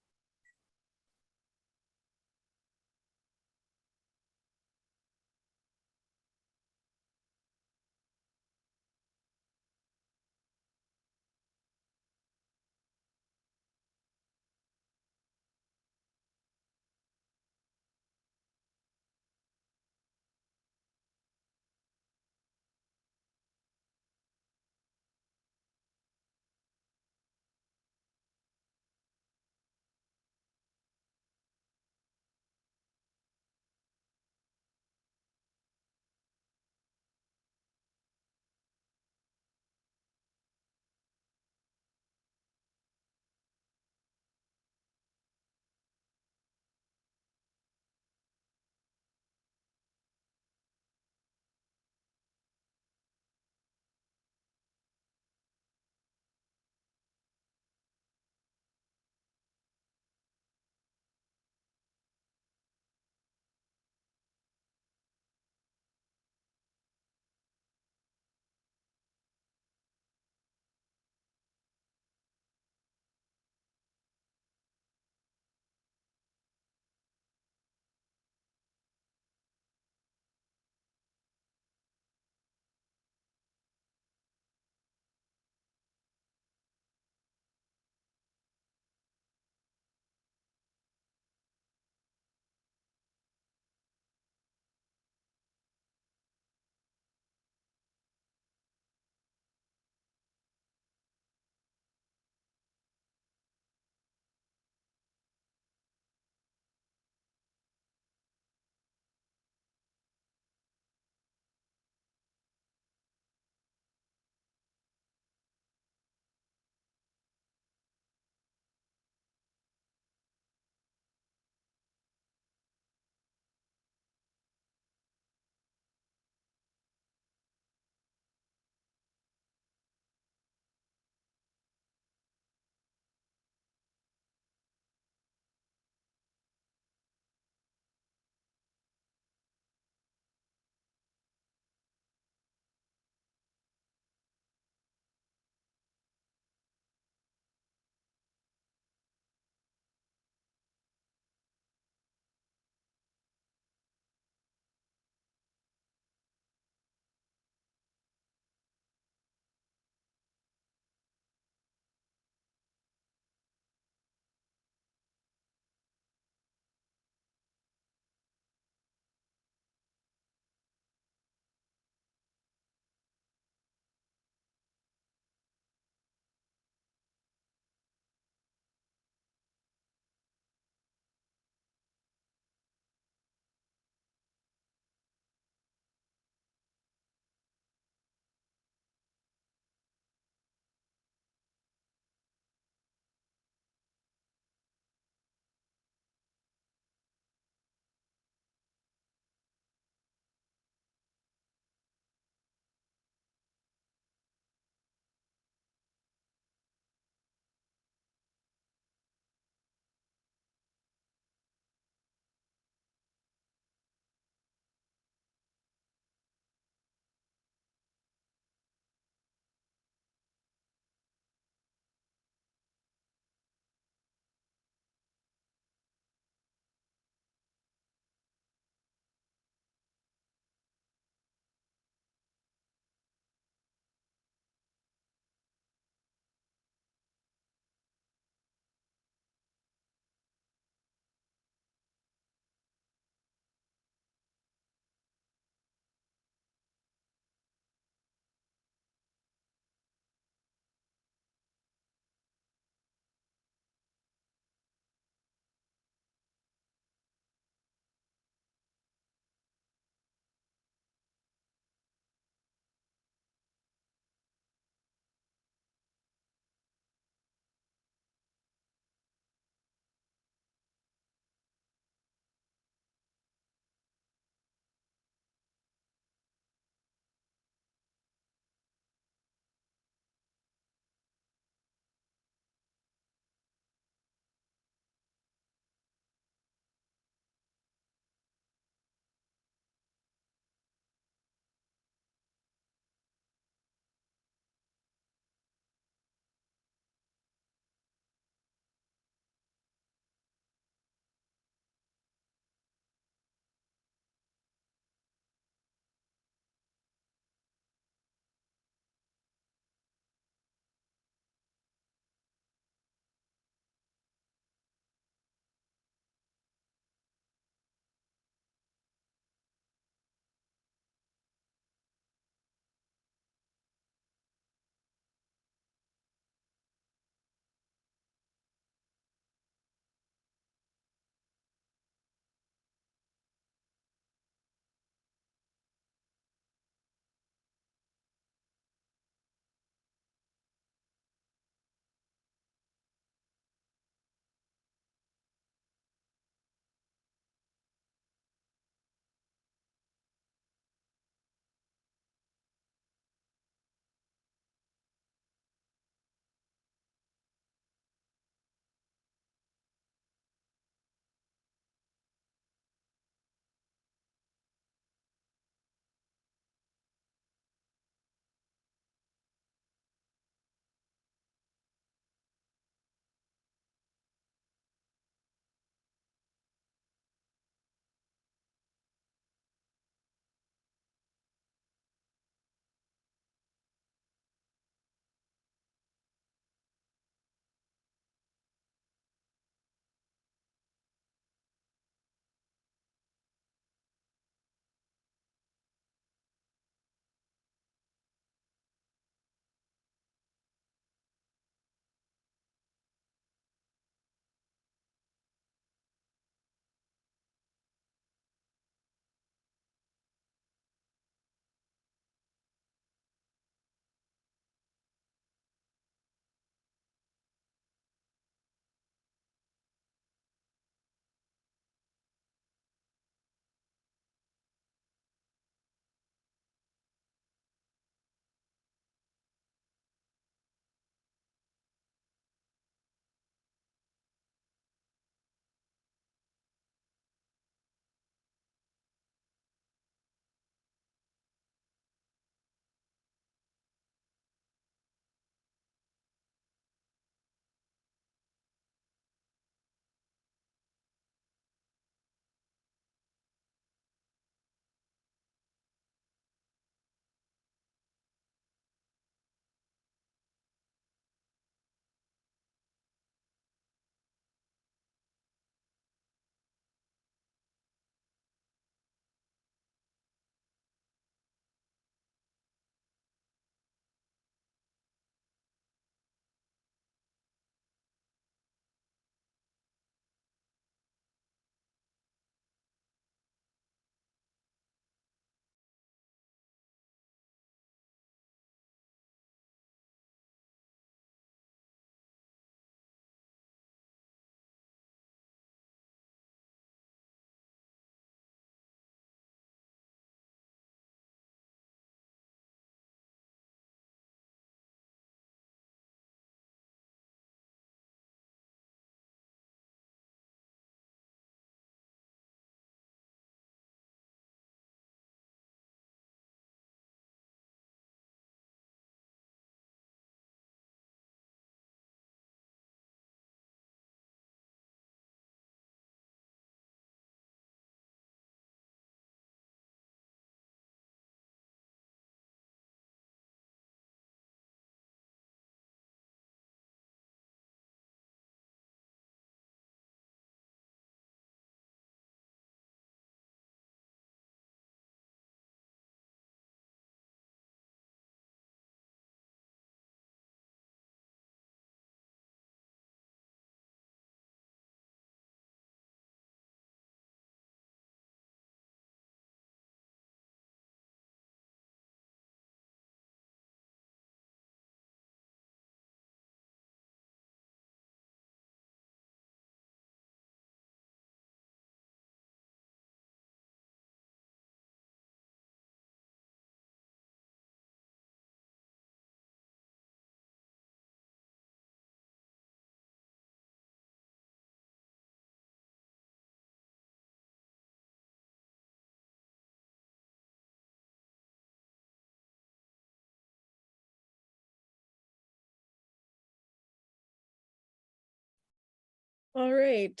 All right.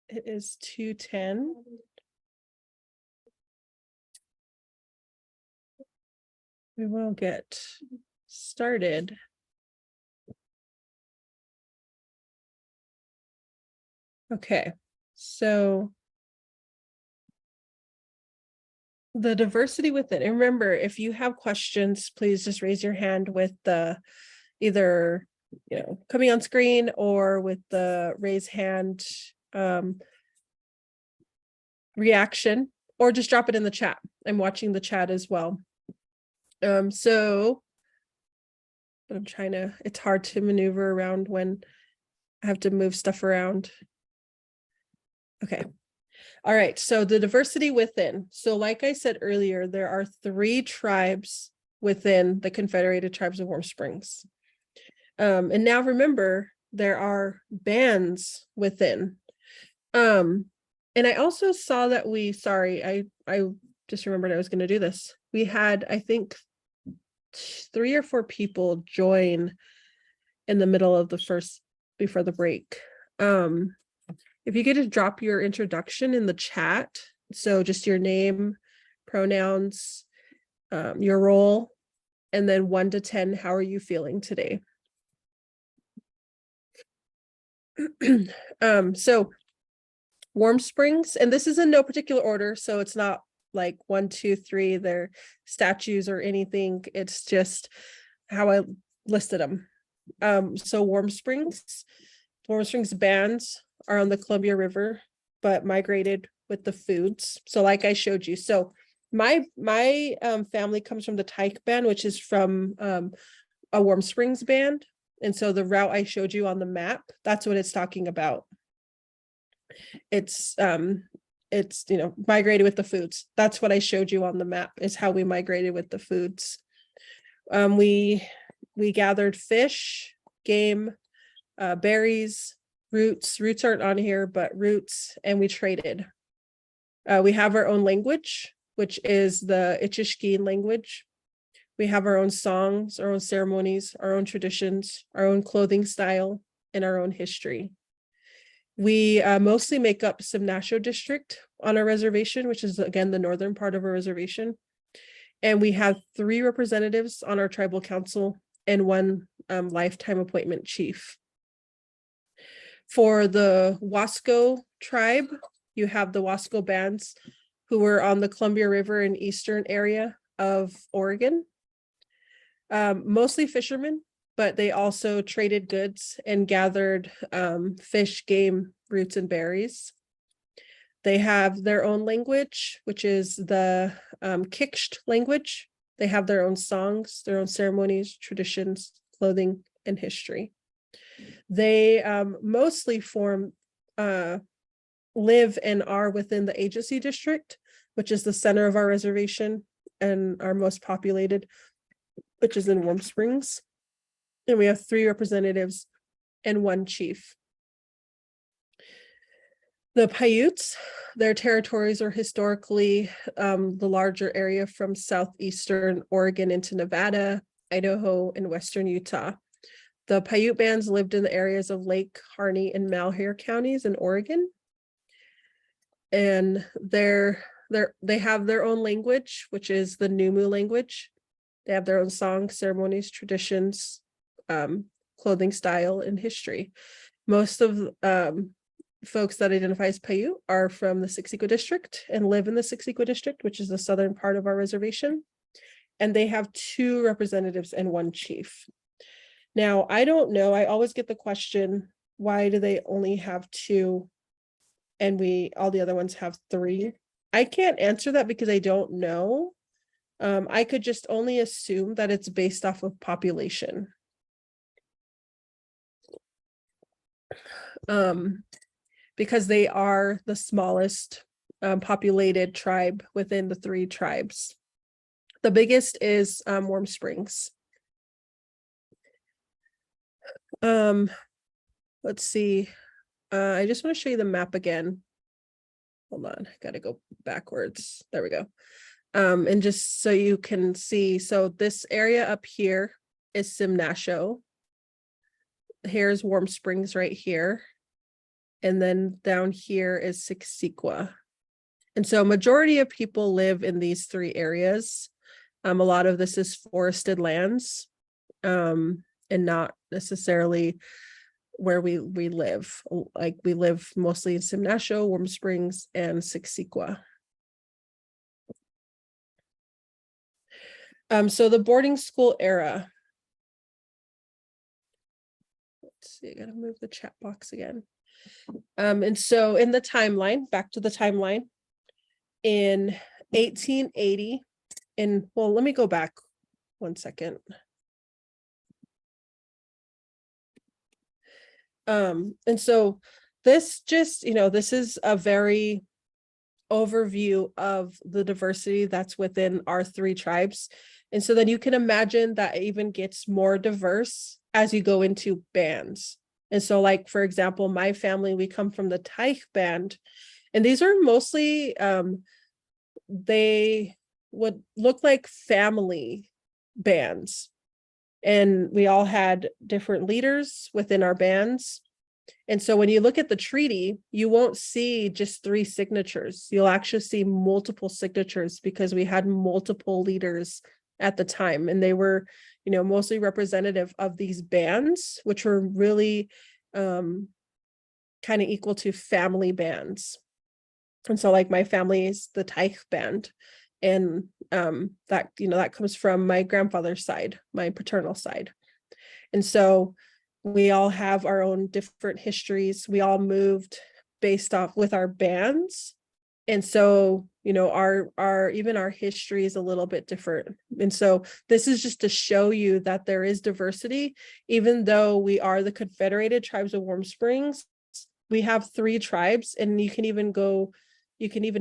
It is 2:10. We will get started. Okay, so the diversity within, and remember, if you have questions, please just raise your hand with the either, coming on screen or with the raise hand reaction, or just drop it in the chat. I'm watching the chat as well. But I'm trying to, it's hard to maneuver around when I have to move stuff around. Okay. All right. So the diversity within. So like I said earlier, there are 3 tribes within the Confederated Tribes of Warm Springs. And now remember, there are bands within. And I also saw that I just remembered I was going to do this. We had, I think, 3 or 4 people join in the middle of before the break. If you could just drop your introduction in the chat, so just your name, pronouns, your role, and then 1 to 10, how are you feeling today? So Warm Springs, and this is in no particular order, so it's not like 1, 2, 3, they're statues or anything. It's just how I listed them. So Warm Springs bands are on the Columbia River, but migrated with the foods. So like I showed you, so my family comes from the Tyke band, which is from a Warm Springs band. And so the route I showed you on the map, that's what it's talking about. It's migrated with the foods. That's what I showed you on the map, is how we migrated with the foods. We gathered fish, game, berries, roots aren't on here, but roots, and we traded. We have our own language, which is the Ichishkian language. We have our own songs, our own ceremonies, our own traditions, our own clothing style, and our own history. We mostly make up Simnasho district on our reservation, which is again the northern part of our reservation. And we have 3 representatives on our tribal council and 1 lifetime appointment chief. For the Wasco tribe, you have the Wasco bands who were on the Columbia River and eastern area of Oregon. Mostly fishermen, but they also traded goods and gathered fish, game, roots, and berries. They have their own language, which is the Kiksht language. They have their own songs, their own ceremonies, traditions, clothing, and history. They mostly live and are within the agency district, which is the center of our reservation and our most populated, which is in Warm Springs. And we have 3 representatives and 1 chief. The Paiutes, their territories are historically the larger area from southeastern Oregon into Nevada, Idaho, and western Utah. The Paiute bands lived in the areas of Lake, Harney, and Malheur counties in Oregon. And they have their own language, which is the Numu language. They have their own songs, ceremonies, traditions, clothing style, and history. Most of folks that identify as Paiute are from the Siksika district and live in the Siksika district, which is the southern part of our reservation. And they have 2 representatives and 1 chief. Now, I don't know, I always get the question, why do they only have 2 and all the other ones have 3? I can't answer that because I don't know. I could just only assume that it's based off of population. Because they are the smallest populated tribe within the 3 tribes. The biggest is Warm Springs. Let's see. I just want to show you the map again. Hold on, I gotta go backwards. There we go. And just so you can see, so this area up here is Simnasho. Here's Warm Springs right here. And then down here is Siksika. And so majority of people live in these three areas. A lot of this is forested lands, and not necessarily where we live. Like we live mostly in Simnasho, Warm Springs, and Siksika. So the boarding school era. Let's see, I gotta move the chat box again. And so in the timeline, back to the timeline, in 1880, well, let me go back 1 second. And so this just, this is a very overview of the diversity that's within our three tribes. And so then you can imagine that it even gets more diverse as you go into bands. And so like, for example, my family, we come from the Taich band, and these are mostly, they would look like family bands. And we all had different leaders within our bands. And so when you look at the treaty, you won't see just 3 signatures. You'll actually see multiple signatures because we had multiple leaders at the time. And they were, mostly representative of these bands, which were really kind of equal to family bands. And so like my family is the Taich band. And that, that comes from my grandfather's side, my paternal side. And so we all have our own different histories. We all moved based off with our bands. And so, our even our history is a little bit different. And so this is just to show you that there is diversity, even though we are the Confederated Tribes of Warm Springs. We have 3 tribes, and you can even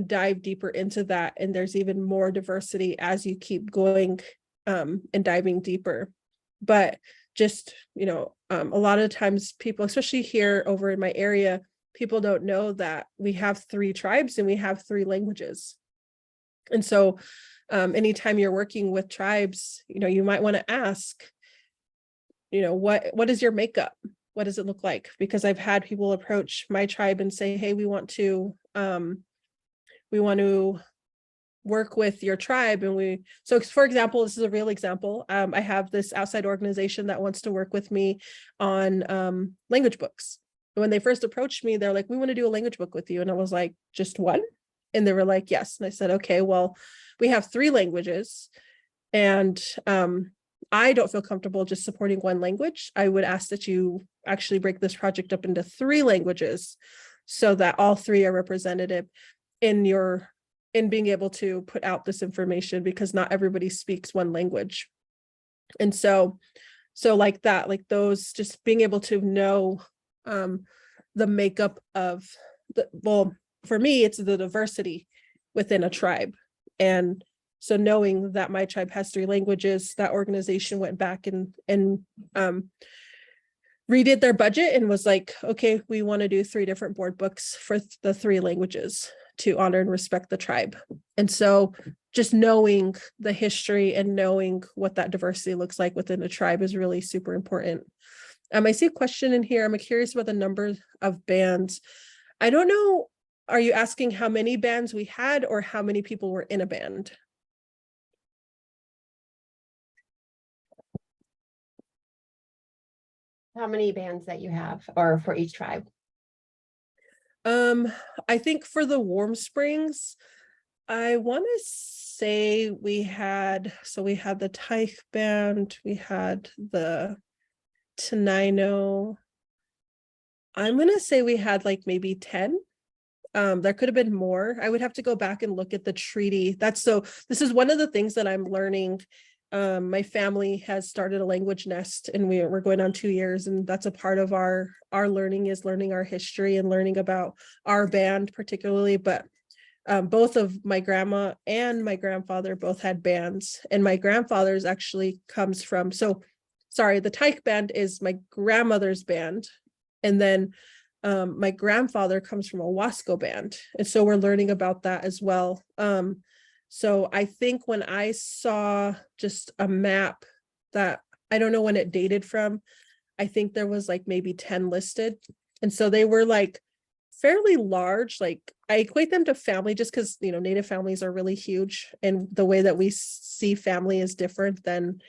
dive deeper into that. And there's even more diversity as you keep going and diving deeper. But just, a lot of times people, especially here over in my area, people don't know that we have 3 tribes and we have 3 languages. And so anytime you're working with tribes, you might want to ask, what is your makeup? What does it look like? Because I've had people approach my tribe and say, hey, we want to work with your tribe. And so for example, this is a real example. I have this outside organization that wants to work with me on language books. When they first approached me, they're like, we want to do a language book with you. And I was like, just one? And they were like, yes. And I said, okay, well, we have 3 languages. And I don't feel comfortable just supporting one language. I would ask that you actually break this project up into 3 languages so that all 3 are representative in being able to put out this information, because not everybody speaks one language. And so like that, like those, just being able to know the makeup of for me, it's the diversity within a tribe. And so knowing that my tribe has 3 languages, that organization went back and redid their budget and was like, okay, we want to do 3 different board books for the 3 languages to honor and respect the tribe. And so just knowing the history and knowing what that diversity looks like within a tribe is really super important. I see a question in here. I'm curious about the number of bands. I don't know. Are you asking how many bands we had or how many people were in a band? How many bands that you have, or for each tribe? I think for the Warm Springs, I want to say we had the Taich band, we had the Tenino. I'm going to say we had like maybe 10. There could have been more. I would have to go back and look at the treaty. This is one of the things that I'm learning. My family has started a language nest, and we're going on 2 years, and that's a part of our learning, is learning our history and learning about our band particularly. But both of my grandma and my grandfather both had bands, and my grandfather's actually comes from, the Taich band is my grandmother's band, and then my grandfather comes from a Wasco band. And so we're learning about that as well. So I think when I saw just a map that I don't know when it dated from, I think there was like maybe 10 listed. And so they were like fairly large. Like I equate them to family just because, you know, Native families are really huge, and the way that we see family is different than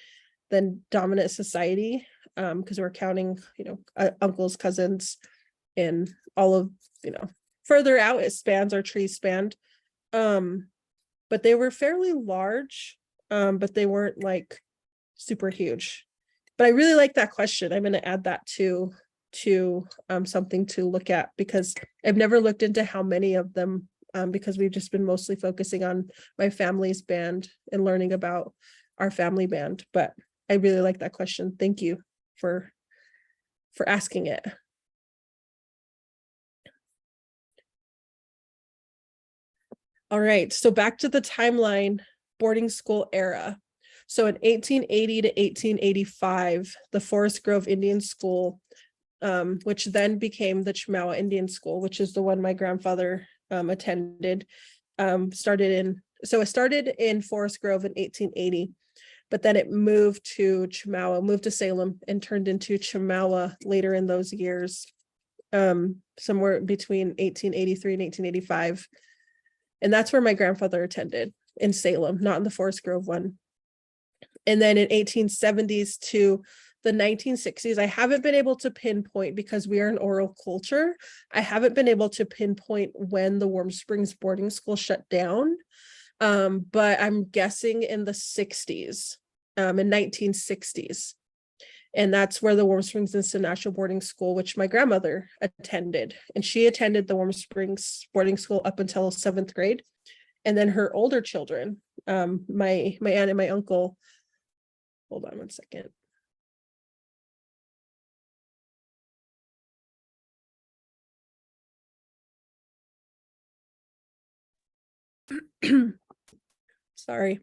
dominant society, because we're counting, you know, uncles, cousins, and all of, you know, further out it spans, our trees spanned. But they were fairly large, but they weren't like super huge. But I really like that question. I'm going to add that to something to look at, because I've never looked into how many of them, because we've just been mostly focusing on my family's band and learning about our family band. But I really like that question. Thank you for asking it. All right, so back to the timeline, boarding school era. So in 1880 to 1885, the Forest Grove Indian School, which then became the Chemawa Indian School, which is the one my grandfather attended, started in Forest Grove in 1880, but then it moved to Chemawa, moved to Salem, and turned into Chemawa later in those years, somewhere between 1883 and 1885. And that's where my grandfather attended, in Salem, not in the Forest Grove one. And then in 1870s to the 1960s, I haven't been able to pinpoint, because we are an oral culture, I haven't been able to pinpoint when the Warm Springs boarding school shut down. But I'm guessing in the 60s, in 1960s. And that's where the Warm Springs International Boarding School, which my grandmother attended. And she attended the Warm Springs boarding school up until 7th grade. And then her older children, my aunt and my uncle, hold on one second. Sorry.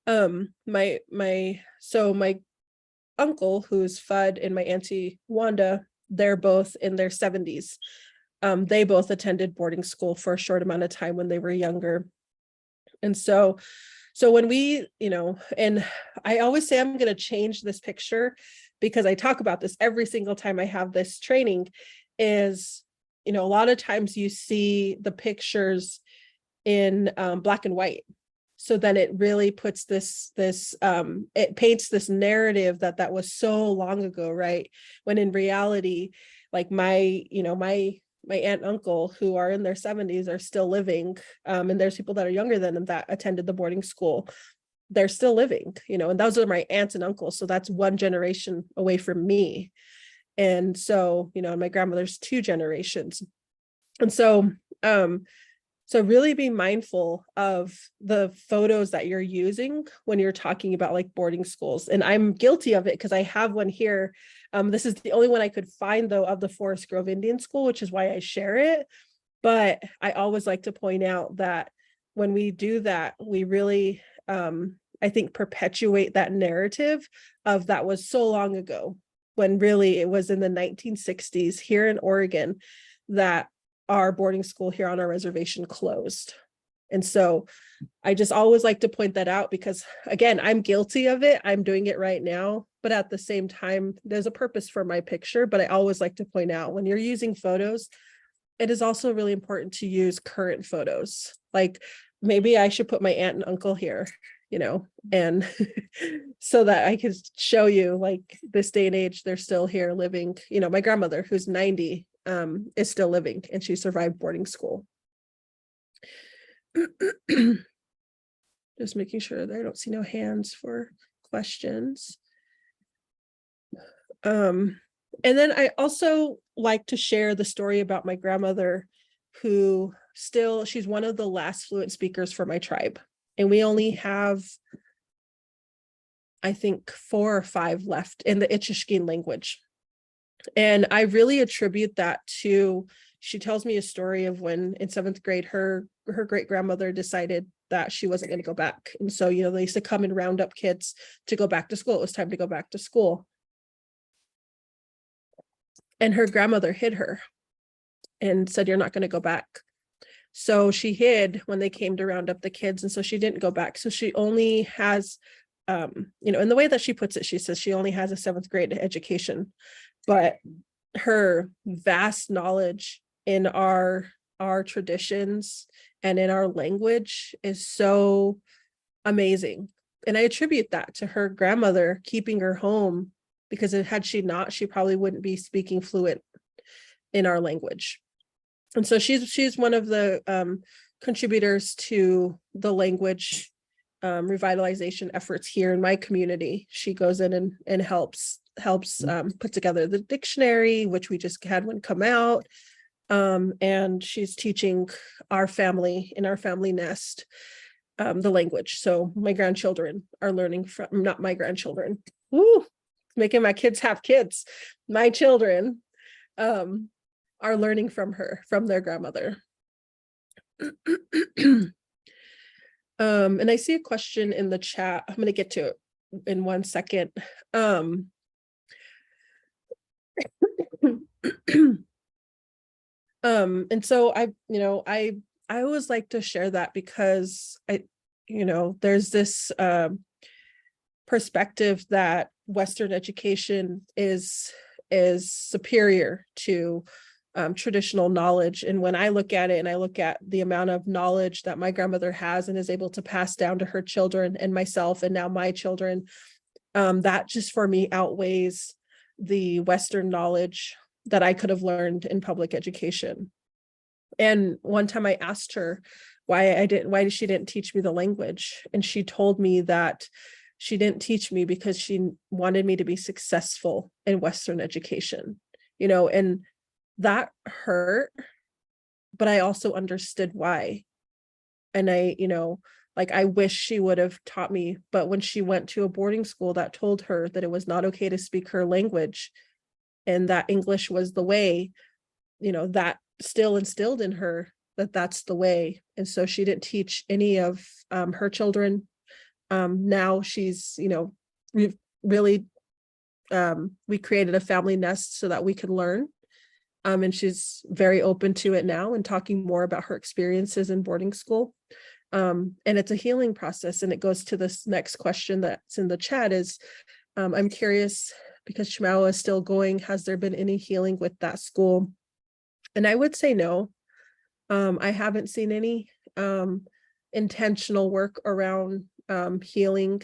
My uncle, who's Fudd, and my auntie Wanda, they're both in their 70s. They both attended boarding school for a short amount of time when they were younger. And so when we, you know, and I always say I'm going to change this picture, because I talk about this every single time I have this training, is, you know, a lot of times you see the pictures in black and white. So then it really puts it paints this narrative that was so long ago, right? When in reality, like my aunt and uncle, who are in their 70s, are still living. And there's people that are younger than them that attended the boarding school. They're still living, you know, and those are my aunts and uncles. So that's one generation away from me. And so, you know, my grandmother's 2 generations. And so, so really be mindful of the photos that you're using when you're talking about like boarding schools. And I'm guilty of it, because I have one here. This is the only one I could find, though, of the Forest Grove Indian School, which is why I share it. But I always like to point out that when we do that, we really, I think, perpetuate that narrative of that was so long ago, when really it was in the 1960s here in Oregon that our boarding school here on our reservation closed. And so I just always like to point that out, because again, I'm guilty of it. I'm doing it right now, but at the same time, there's a purpose for my picture. But I always like to point out, when you're using photos, it is also really important to use current photos. Like maybe I should put my aunt and uncle here, you know, and so that I can show you, like, this day and age, they're still here living. You know, my grandmother, who's 90, is still living, and she survived boarding school. Just making sure that I don't see no hands for questions. And then I also like to share the story about my grandmother, who she's one of the last fluent speakers for my tribe. And we only have, I think, 4 or 5 left in the Ichishkin language. And I really attribute that to, she tells me a story of when in 7th grade, her great grandmother decided that she wasn't going to go back. And so, you know, they used to come and round up kids to go back to school. It was time to go back to school. And her grandmother hid her and said, "You're not going to go back." So she hid when they came to round up the kids. And so she didn't go back. So she only has, you know, in the way that she puts it, she says she only has a 7th grade education, but her vast knowledge in our traditions and in our language is so amazing. And I attribute that to her grandmother keeping her home, because had she not, she probably wouldn't be speaking fluent in our language. And so she's one of the contributors to the language revitalization efforts here in my community. She goes in and helps put together the dictionary, which we just had one come out. And she's teaching our family in our family nest the language. So my grandchildren are learning from, not my grandchildren, woo, making my kids have kids. My children are learning from her, from their grandmother. And I see a question in the chat. I'm going to get to it in 1 second. And so I always like to share that, because there's this perspective that Western education is superior to traditional knowledge. And when I look at it and I look at the amount of knowledge that my grandmother has and is able to pass down to her children and myself and now my children, that just for me outweighs the Western knowledge that I could have learned in public education. And one time I asked her why she didn't teach me the language. And she told me that she didn't teach me because she wanted me to be successful in Western education, and that hurt, but I also understood why. And I wish she would have taught me, but when she went to a boarding school that told her that it was not okay to speak her language and that English was the way, that still instilled in her that that's the way. And so she didn't teach any of her children. Now she's, we created a family nest so that we could learn. And she's very open to it now and talking more about her experiences in boarding school. And it's a healing process. And it goes to this next question that's in the chat is, I'm curious, because Chemawa is still going, has there been any healing with that school? And I would say no. I haven't seen any intentional work around healing,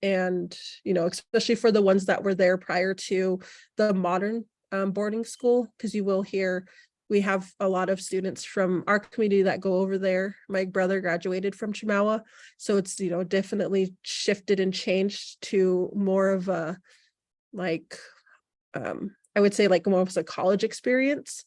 and especially for the ones that were there prior to the modern boarding school, because you will hear we have a lot of students from our community that go over there. My brother graduated from Chemawa, so it's definitely shifted and changed to more of a I would say more of a college experience.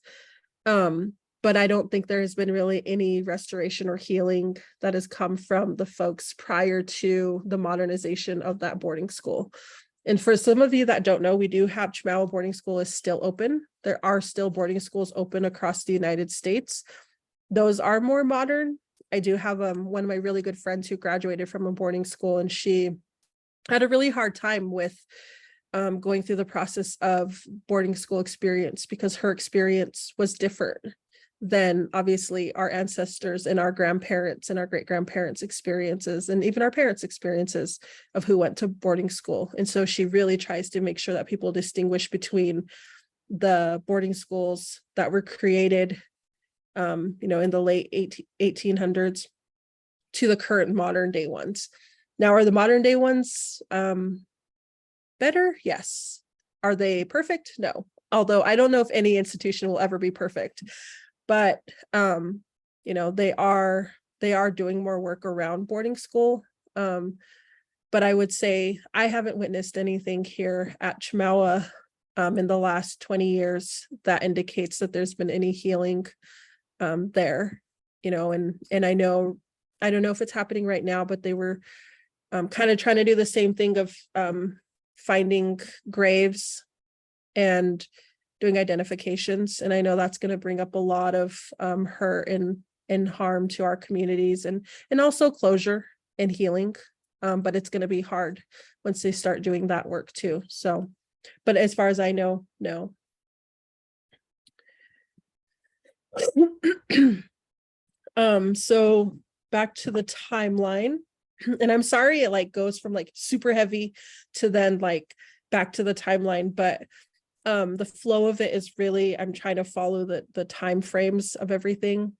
But I don't think there has been really any restoration or healing that has come from the folks prior to the modernization of that boarding school. And for some of you that don't know, we do have Chemawa Boarding School is still open. There are still boarding schools open across the United States. Those are more modern. I do have one of my really good friends who graduated from a boarding school, and she had a really hard time with going through the process of boarding school experience, because her experience was different than obviously our ancestors and our grandparents and our great-grandparents' experiences, and even our parents' experiences of who went to boarding school. And so she really tries to make sure that people distinguish between the boarding schools that were created in the late 1800s to the current modern day ones. Now, are the modern day ones better? Yes. Are they perfect? No. Although I don't know if any institution will ever be perfect, but they are doing more work around boarding school. But I would say I haven't witnessed anything here at Chemawa in the last 20 years that indicates that there's been any healing there, and I don't know if it's happening right now, but they were kind of trying to do the same thing of finding graves and doing identifications. And I know that's going to bring up a lot of hurt and harm to our communities, and also closure and healing. But it's going to be hard once they start doing that work too. So, but as far as I know, no. So back to the timeline, and I'm sorry it goes from super heavy to then back to the timeline, but The flow of it is really, I'm trying to follow the time frames of everything.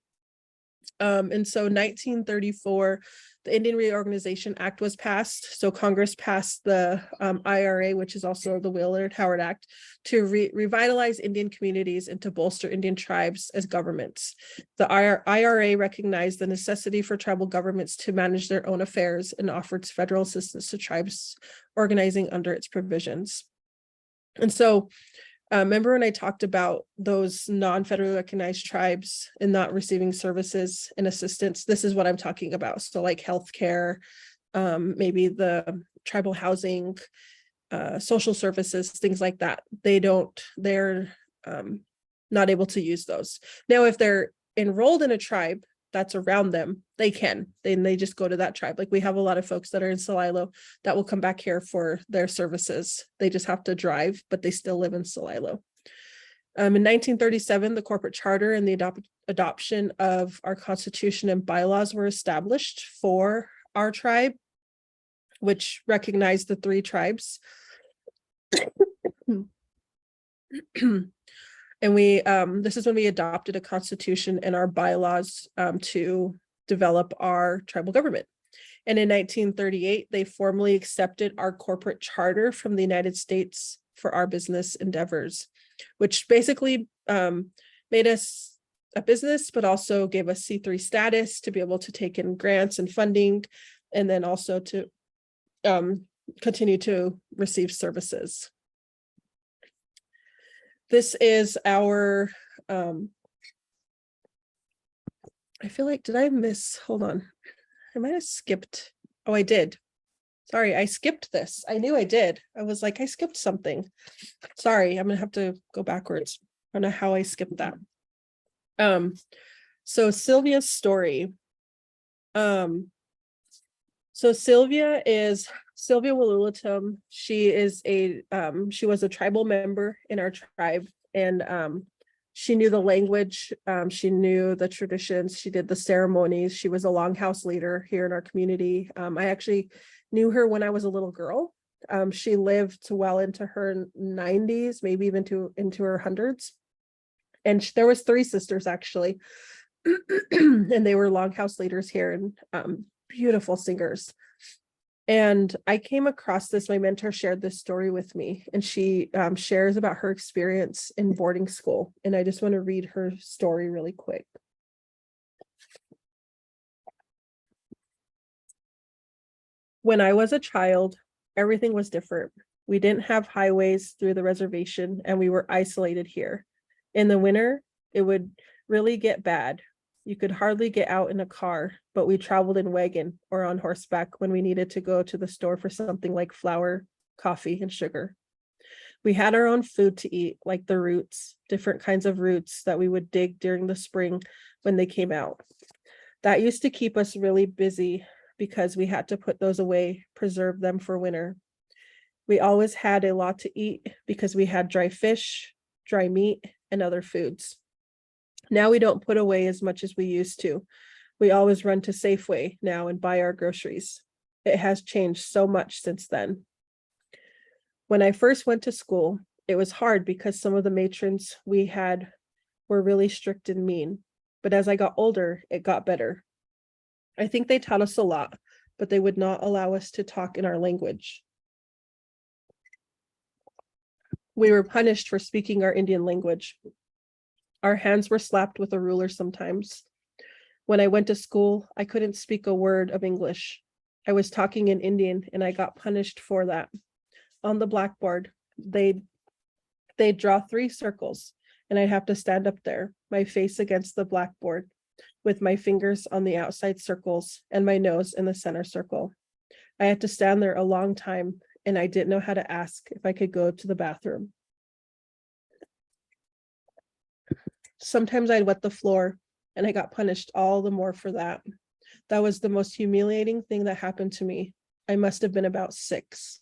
And so 1934, the Indian Reorganization Act was passed. So Congress passed the IRA, which is also the Willard-Howard Act, to revitalize Indian communities and to bolster Indian tribes as governments. The IRA recognized the necessity for tribal governments to manage their own affairs and offered federal assistance to tribes organizing under its provisions. And so remember when I talked about those non-federally recognized tribes and not receiving services and assistance? This is what I'm talking about. So like healthcare, maybe the tribal housing, social services, things like that. They're not able to use those. Now, if they're enrolled in a tribe that's around them, they can. Then they just go to that tribe. Like we have a lot of folks that are in Celilo that will come back here for their services. They just have to drive, but they still live in Celilo. In 1937, the corporate charter and the adoption of our constitution and bylaws were established for our tribe, which recognized the 3 tribes. And we, this is when we adopted a constitution and our bylaws to develop our tribal government. And in 1938, they formally accepted our corporate charter from the United States for our business endeavors, which basically made us a business, but also gave us C3 status to be able to take in grants and funding, and then also to continue to receive services. This is our, I feel like, did I miss, hold on. I might have skipped. Oh, I did. Sorry, I skipped this. I knew I did. I was like, I skipped something. Sorry, I'm gonna have to go backwards. I don't know how I skipped that. So Sylvia's story. So Sylvia Walulatum. She is she was a tribal member in our tribe, and she knew the language, she knew the traditions, she did the ceremonies. She was a longhouse leader here in our community. I actually knew her when I was a little girl. She lived well into her 90s, maybe even into her hundreds. And there was 3 sisters actually, and they were longhouse leaders here, and beautiful singers. And I came across this, my mentor shared this story with me, and she shares about her experience in boarding school. And I just want to read her story really quick. When I was a child, everything was different. We didn't have highways through the reservation, and we were isolated here. In the winter, it would really get bad. You could hardly get out in a car, but we traveled in wagon or on horseback when we needed to go to the store for something like flour, coffee, and sugar. We had our own food to eat, like the roots, different kinds of roots that we would dig during the spring when they came out. That used to keep us really busy because we had to put those away, preserve them for winter. We always had a lot to eat because we had dry fish, dry meat, and other foods. Now we don't put away as much as we used to. We always run to Safeway now and buy our groceries. It has changed so much since then. When I first went to school, it was hard because some of the matrons we had were really strict and mean. But as I got older, it got better. I think they taught us a lot, but they would not allow us to talk in our language. We were punished for speaking our Indian language. Our hands were slapped with a ruler sometimes. When I went to school, I couldn't speak a word of English. I was talking in Indian and I got punished for that. On the blackboard, they'd draw 3 circles and I'd have to stand up there, my face against the blackboard, with my fingers on the outside circles and my nose in the center circle. I had to stand there a long time and I didn't know how to ask if I could go to the bathroom. Sometimes I'd wet the floor and I got punished all the more for that. That was the most humiliating thing that happened to me. I must have been about 6.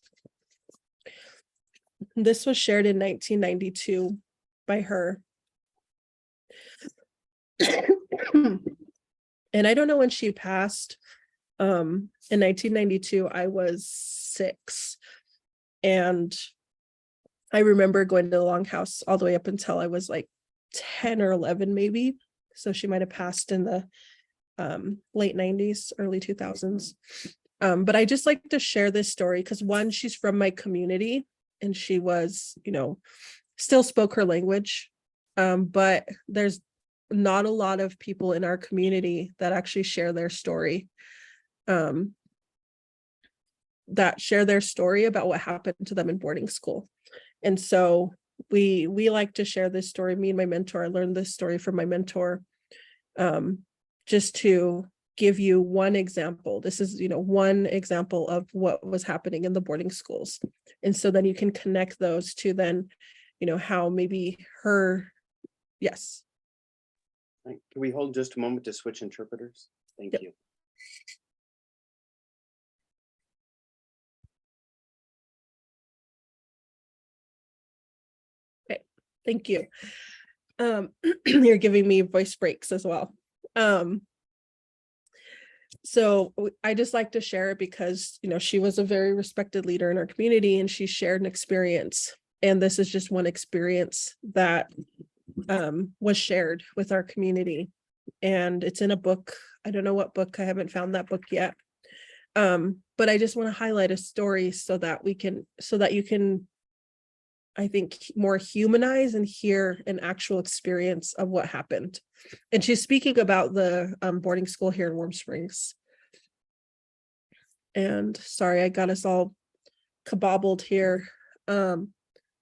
This was shared in 1992 by her. And I don't know when she passed. In 1992, I was 6. And I remember going to the Longhouse all the way up until I was like 10 or 11 maybe. So she might have passed in the late 90s, early 2000s. But I just like to share this story because one, she's from my community and she was, still spoke her language. But there's not a lot of people in our community that actually share their story. That share their story about what happened to them in boarding school. And so we like to share this story. Me and my mentor, I learned this story from my mentor, just to give you one example. This is, one example of what was happening in the boarding schools. And so then you can connect those to then, how maybe yes. Can we hold just a moment to switch interpreters? Thank you. Okay, thank you. You're giving me voice breaks as well. So I just like to share it because, she was a very respected leader in our community and she shared an experience. And this is just one experience that was shared with our community. And it's in a book. I don't know what book. I haven't found that book yet. But I just want to highlight a story so that you can, I think, more humanize and hear an actual experience of what happened. And she's speaking about the boarding school here in Warm Springs. And sorry, I got us all kabobbled here.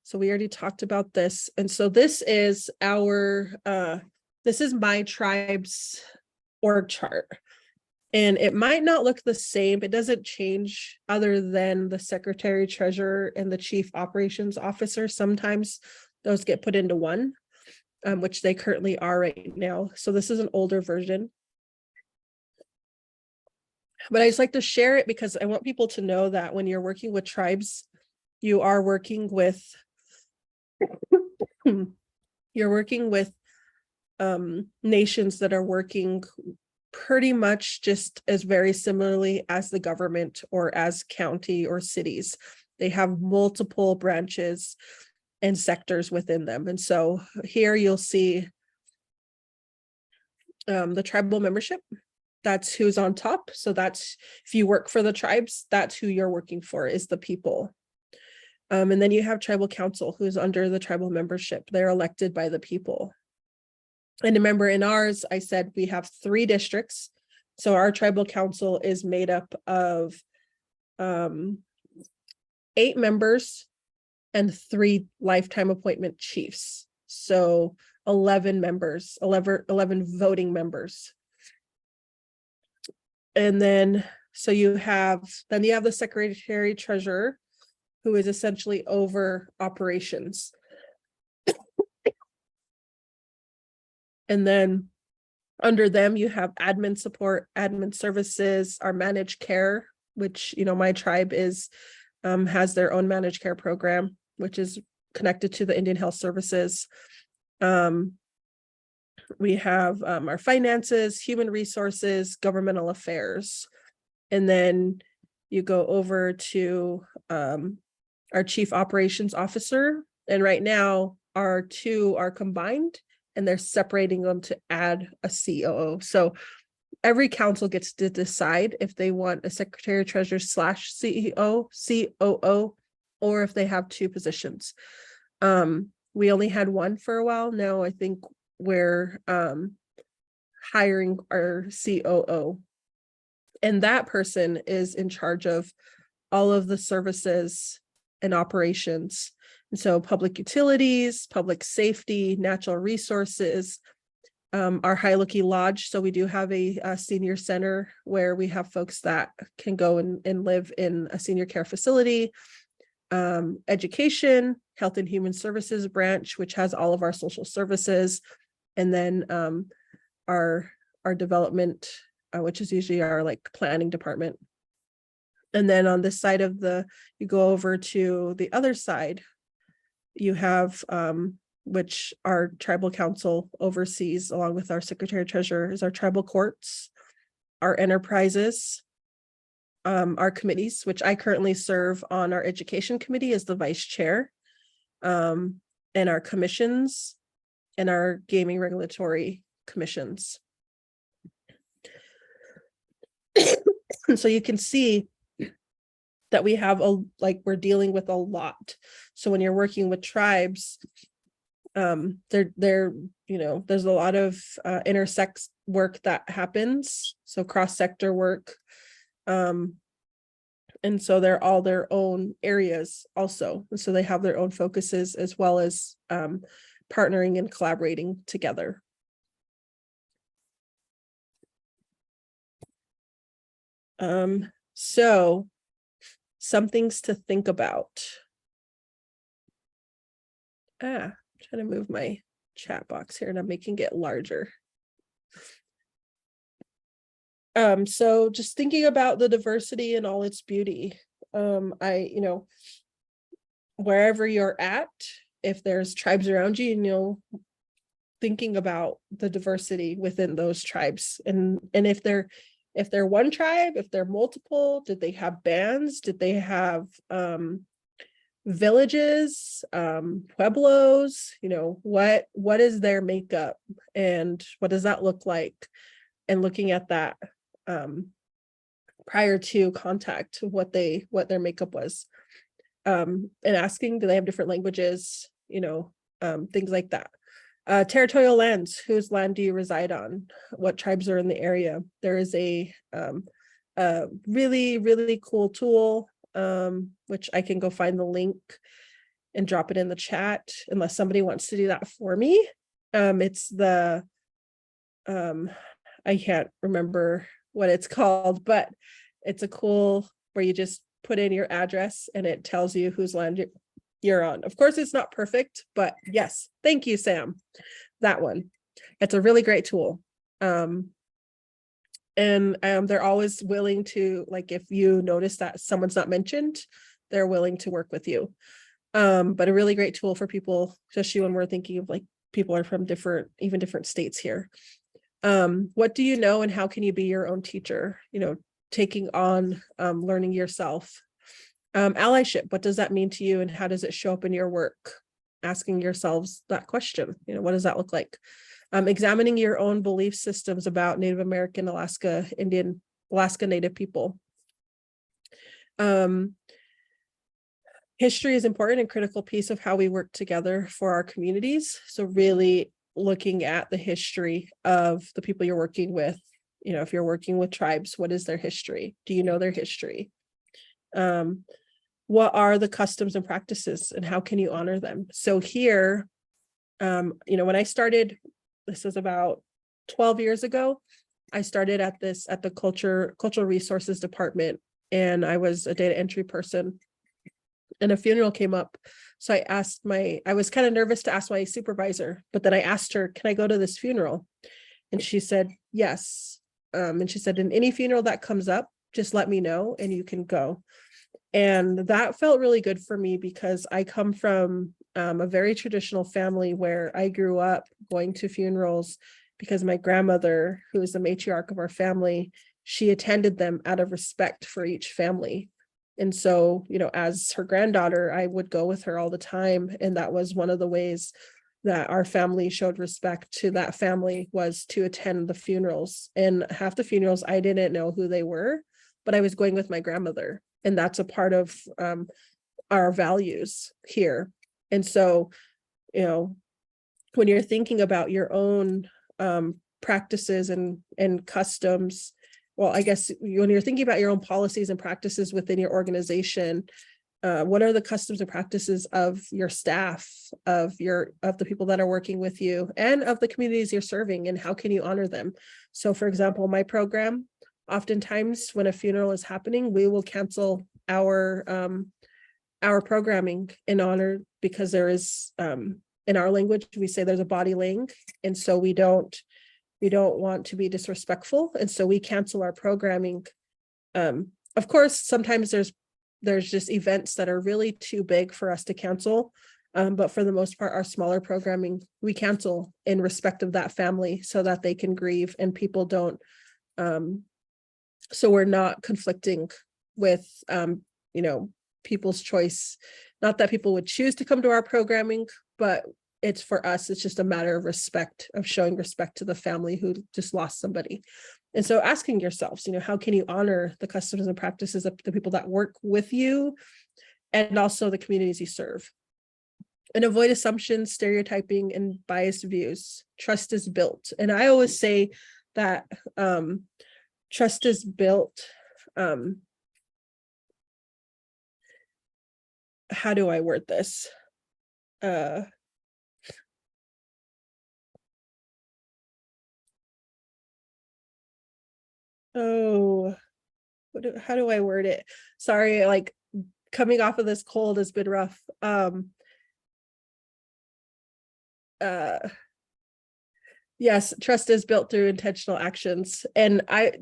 So we already talked about this. And so this is this is my tribe's org chart. And it might not look the same. It doesn't change other than the secretary, treasurer, and the chief operations officer. Sometimes those get put into one, which they currently are right now. So this is an older version. But I just like to share it because I want people to know that when you're working with tribes, you are working with nations that are working pretty much just as very similarly as the government or as county or cities. They have multiple branches and sectors within them. And so here you'll see the tribal membership. That's who's on top. So that's, if you work for the tribes, that's who you're working for, is the people. And then you have tribal council, who's under the tribal membership. They're elected by the people. And remember, in ours, I said we have 3 districts. So our tribal council is made up of 8 members and 3 lifetime appointment chiefs. So 11 members, 11 voting members. And then, so you have the secretary treasurer, who is essentially over operations. And then under them, you have admin support, admin services, our managed care, which, my tribe has their own managed care program, which is connected to the Indian Health Services. We have our finances, human resources, governmental affairs. And then you go over to our chief operations officer. And right now our 2 are combined and they're separating them to add a COO. So every council gets to decide if they want a secretary treasurer / CEO, COO, or if they have 2 positions. We only had 1 for a while. Now I think we're hiring our COO. And that person is in charge of all of the services and operations. And so public utilities, public safety, natural resources, our Hailuki Lodge. So we do have a senior center where we have folks that can go and live in a senior care facility. Education, health and human services branch, which has all of our social services. And then our development, which is usually our planning department. And then on this side of you go over to the other side, you have, which our tribal council oversees along with our secretary treasurer, is our tribal courts, our enterprises, our committees, which I currently serve on our education committee as the vice chair. and our commissions and our gaming regulatory commissions. And so you can see that we have we're dealing with a lot. So when you're working with tribes, there's a lot of intersex work that happens, so cross-sector work, and so they're all their own areas also, and so they have their own focuses as well as partnering and collaborating together. So some things to think about. Trying to move my chat box here and I'm making it larger. So just thinking about the diversity and all its beauty. Wherever you're at, if there's tribes around you, thinking about the diversity within those tribes, and if they're one tribe, if they're multiple, did they have bands? Did they have villages, pueblos? What is their makeup and what does that look like? And looking at that prior to contact, what their makeup was, and asking, do they have different languages? Things like that. Territorial lands, whose land do you reside on? What tribes are in the area? There is a really, really cool tool, which I can go find the link and drop it in the chat, unless somebody wants to do that for me. It's the, I can't remember what it's called, but it's a cool where you just put in your address and it tells you whose land you're on. Of course, it's not perfect, but yes, thank you, Sam. That one. It's a really great tool. And they're always willing to, if you notice that someone's not mentioned, they're willing to work with you. But a really great tool for people, especially when we're thinking of people are from different states here. What do you know and how can you be your own teacher? Taking on learning yourself. Allyship, what does that mean to you and how does it show up in your work? Asking yourselves that question, what does that look like? Examining your own belief systems about Native American, Alaska Native people. History is important and critical piece of how we work together for our communities. So really looking at the history of the people you're working with. If you're working with tribes, what is their history? Do you know their history? What are the customs and practices and how can you honor them? So here, when I started, this was about 12 years ago, I started at the cultural resources department, and I was a data entry person, and a funeral came up. So I was kind of nervous to ask my supervisor, but then I asked her, can I go to this funeral? And she said, yes. And she said, in any funeral that comes up, just let me know and you can go. And that felt really good for me because I come from a very traditional family where I grew up going to funerals because my grandmother, who is the matriarch of our family, she attended them out of respect for each family. And so, as her granddaughter, I would go with her all the time. And that was one of the ways that our family showed respect to that family, was to attend the funerals. And half the funerals, I didn't know who they were, but I was going with my grandmother. And that's a part of our values here. And so, when you're thinking about your own practices and customs, well, I guess when you're thinking about your own policies and practices within your organization, what are the customs and practices of your staff, of the people that are working with you, and of the communities you're serving, and how can you honor them? So, for example, my program, oftentimes when a funeral is happening, we will cancel our programming in honor, because there is, in our language, we say there's a body laying, and so we don't want to be disrespectful, and so we cancel our programming. Of course, sometimes there's just events that are really too big for us to cancel, but for the most part, our smaller programming we cancel in respect of that family so that they can grieve and people don't. So we're not conflicting with people's choice. Not that people would choose to come to our programming, but it's for us, it's just a matter of respect, of showing respect to the family who just lost somebody. And so asking yourselves, how can you honor the customs and practices of the people that work with you and also the communities you serve? And avoid assumptions, stereotyping, and biased views. Trust is built. And I always say that trust is built. How do I word this? How do I word it? Sorry, like coming off of this cold has been rough. Yes, trust is built through intentional actions. And I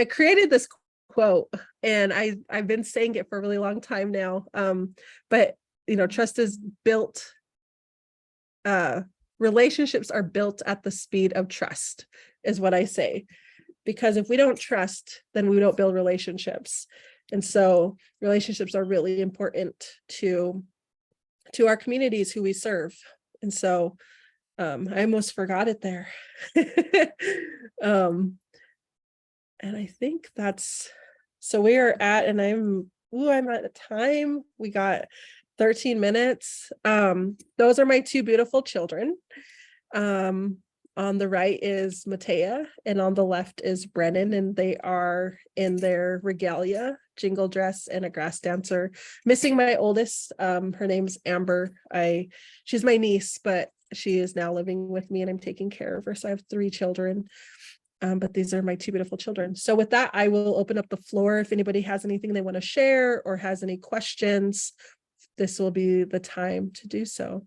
created this quote, and I've been saying it for a really long time now. But trust is built, relationships are built at the speed of trust, is what I say. Because if we don't trust, then we don't build relationships. And so relationships are really important to our communities who we serve. And so I almost forgot it there. And I think that's, so we are at, and I'm at a time, we got 13 minutes. Those are my two beautiful children. On the right is Matea, and on the left is Brennan, and they are in their regalia, jingle dress, and a grass dancer. Missing my oldest, her name's Amber. She's my niece, but she is now living with me and I'm taking care of her. So I have 3 children, but these are my 2 beautiful children. So with that, I will open up the floor. If anybody has anything they want to share or has any questions, this will be the time to do so.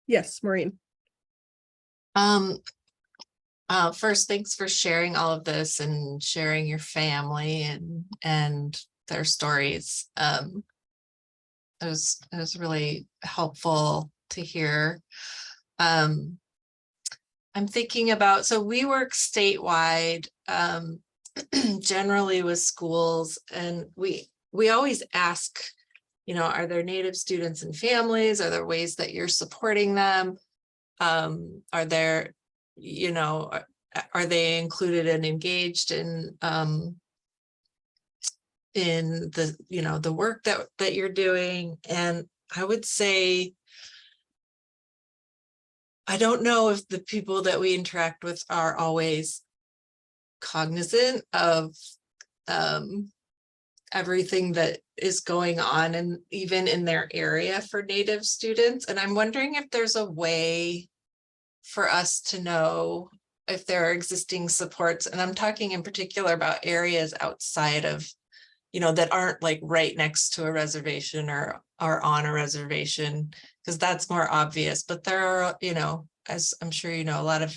Yes, Maureen. First, thanks for sharing all of this and sharing your family and their stories. It was really helpful to hear. I'm thinking about, so we work statewide, generally with schools, and we always ask, are there Native students and families? Are there ways that you're supporting them? Are there, are they included and engaged in the, the work that you're doing? And I would say, I don't know if the people that we interact with are always cognizant of everything that is going on, and even in their area for Native students. And I'm wondering if there's a way for us to know if there are existing supports. And I'm talking in particular about areas outside of, that aren't like right next to a reservation or on a reservation, because that's more obvious. But there are, as I'm sure a lot of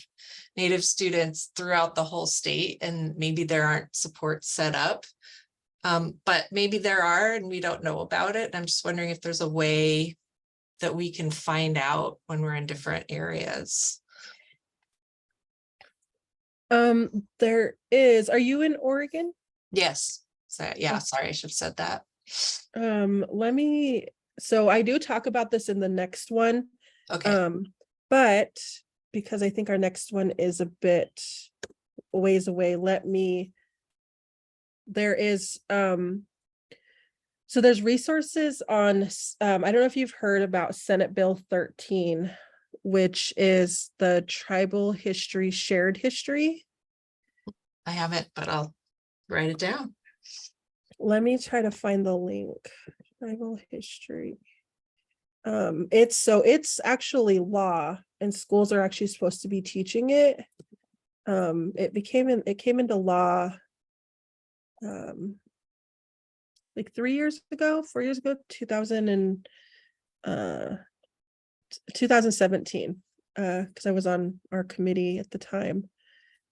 Native students throughout the whole state, and maybe there aren't supports set up. But maybe there are and we don't know about it. And I'm just wondering if there's a way that we can find out when we're in different areas. There is. Are you in Oregon? Yes. So, yeah, sorry, I should have said that. So I do talk about this in the next one. Okay. But because I think our next one is a bit ways away, there is so there's resources on I don't know if you've heard about Senate Bill 13, which is the tribal history, shared history. I haven't, but I'll write it down. Let me try to find the link. Tribal history. It's actually law, and schools are actually supposed to be teaching it. It came into law like 4 years ago, 2017, because I was on our committee at the time.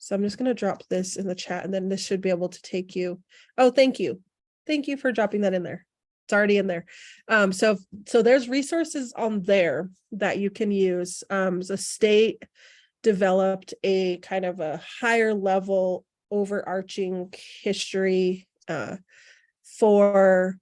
So I'm just going to drop this in the chat, and then this should be able to take you. Oh, thank you. Thank you for dropping that in there. It's already in there. So there's resources on there that you can use. The state developed a kind of a higher level overarching history for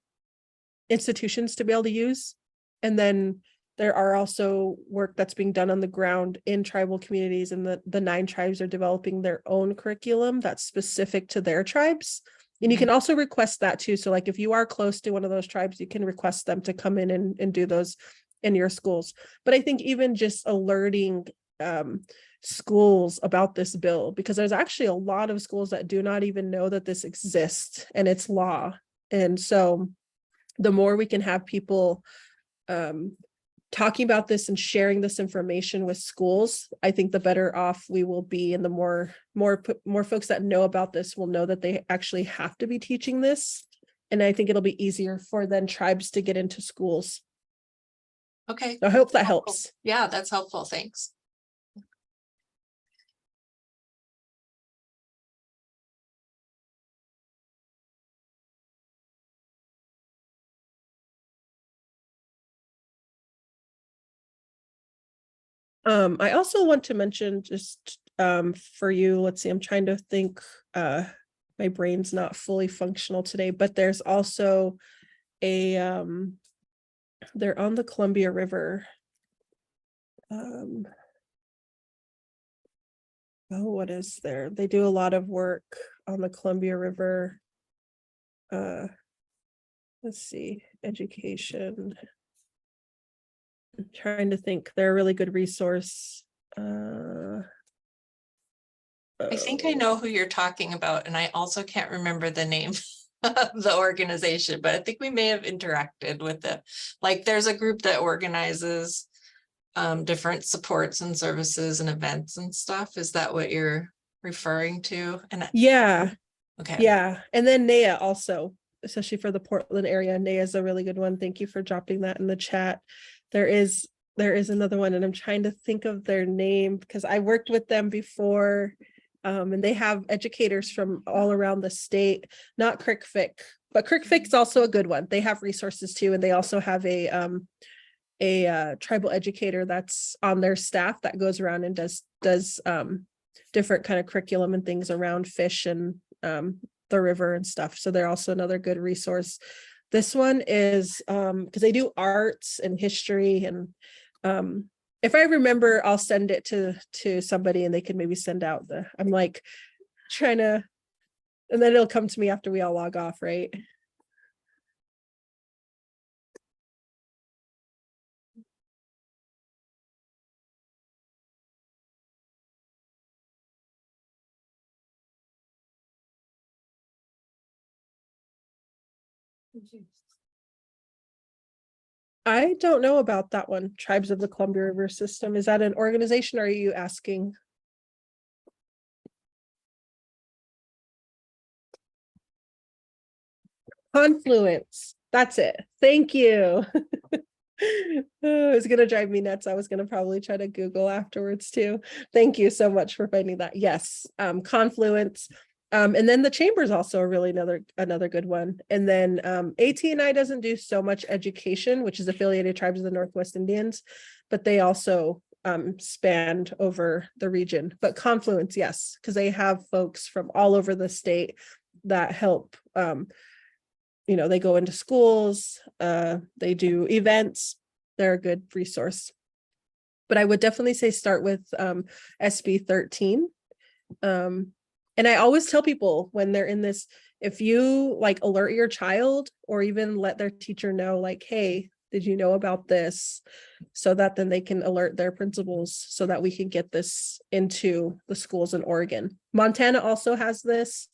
institutions to be able to use. And then there are also work that's being done on the ground in tribal communities, and the 9 tribes are developing their own curriculum that's specific to their tribes. And you can also request that too. So like if you are close to one of those tribes, you can request them to come in and do those in your schools. But I think even just alerting schools about this bill, because there's actually a lot of schools that do not even know that this exists and it's law. And so the more we can have people talking about this and sharing this information with schools, I think the better off we will be, and the more folks that know about this will know that they actually have to be teaching this. And I think it'll be easier for then tribes to get into schools. Okay. I hope that helps. Yeah, that's helpful. Thanks. I also want to mention just for you, let's see, I'm trying to think, my brain's not fully functional today, but there's also a they're on the Columbia River. Oh, what is there? They do a lot of work on the Columbia River. Let's see, education. I'm trying to think. They're a really good resource. I think I know who you're talking about, and I also can't remember the name of the organization, but I think we may have interacted with it. Like there's a group that organizes different supports and services and events and stuff. Is that what you're referring to? And yeah. Okay. Yeah. And then NAIA also, especially for the Portland area. NAIA is a really good one. Thank you for dropping that in the chat. There is another one, and I'm trying to think of their name because I worked with them before. And they have educators from all around the state, not CRICFIC, but CRICFIC is also a good one. They have resources too, and they also have a tribal educator that's on their staff that goes around and does different kind of curriculum and things around fish and the river and stuff. So they're also another good resource. This one is because they do arts and history, and if I remember, I'll send it to somebody and they can maybe send out I'm like trying to, and then it'll come to me after we all log off, right? I don't know about that one. Tribes of the Columbia River System. Is that an organization, or are you asking? Confluence. That's it. Thank you. Oh, it's gonna drive me nuts. I was gonna probably try to Google afterwards too. Thank you so much for finding that. Yes, Confluence. And then the chamber is also a really another good one. And then AT&I doesn't do so much education, which is Affiliated Tribes of the Northwest Indians, but they also spanned over the region. But Confluence, yes, because they have folks from all over the state that help. They go into schools, they do events. They're a good resource. But I would definitely say start with SB 13. And I always tell people when they're in this, if you like alert your child or even let their teacher know, like, hey, did you know about this? So that then they can alert their principals so that we can get this into the schools in Oregon. Montana also has this.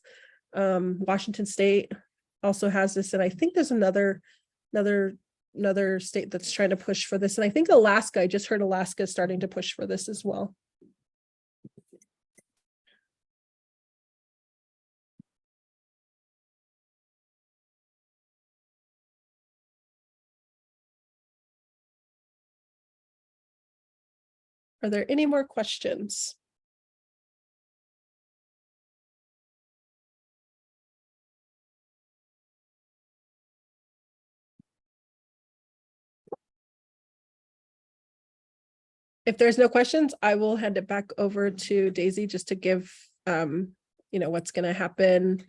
Washington State also has this, and I think there's another state that's trying to push for this, and I think Alaska, I just heard Alaska is starting to push for this as well. Are there any more questions? if there's no questions, I will hand it back over to Daisy just to give, what's going to happen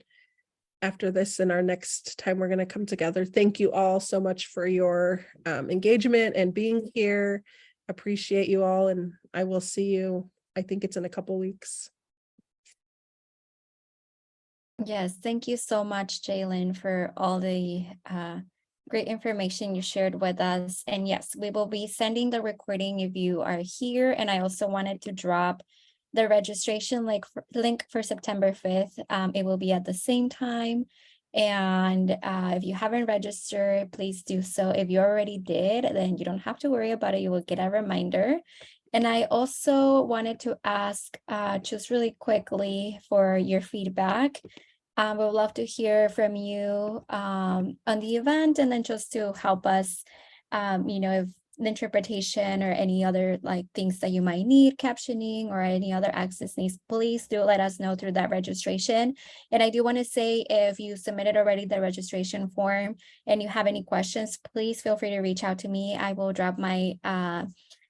after this and our next time we're going to come together. Thank you all so much for your engagement and being here. Appreciate you all, and I will see you, I think it's in a couple weeks. Yes, thank you so much, Jalen, for all the great information you shared with us. And yes, we will be sending the recording if you are here. And I also wanted to drop the registration link for September 5th. It will be at the same time. And if you haven't registered, please do so. If you already did, then you don't have to worry about it. You will get a reminder. And I also wanted to ask just really quickly for your feedback. We would love to hear from you on the event, and then just to help us, if the interpretation or any other things that you might need, captioning or any other access needs, please do let us know through that registration. And I do want to say, if you submitted already the registration form and you have any questions, please feel free to reach out to me. I will drop my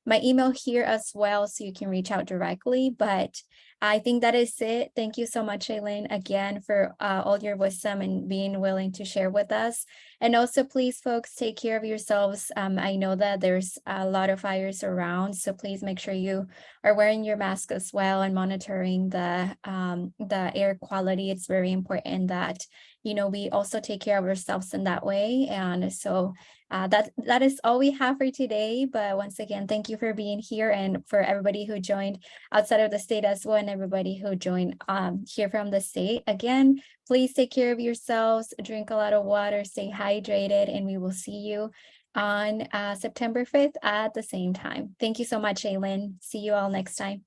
email here as well, so you can reach out directly. But I think that is it. Thank you so much, Aileen, again, for all your wisdom and being willing to share with us. And also, please, folks, take care of yourselves. I know that there's a lot of fires around, so please make sure you are wearing your mask as well and monitoring the air quality. It's very important that, we also take care of ourselves in that way. And so that is all we have for today. But once again, thank you for being here, and for everybody who joined outside of the state as well, and everybody who joined here from the state. Again, please take care of yourselves, drink a lot of water, stay hydrated, and we will see you on September 5th at the same time. Thank you so much, Aileen. See you all next time.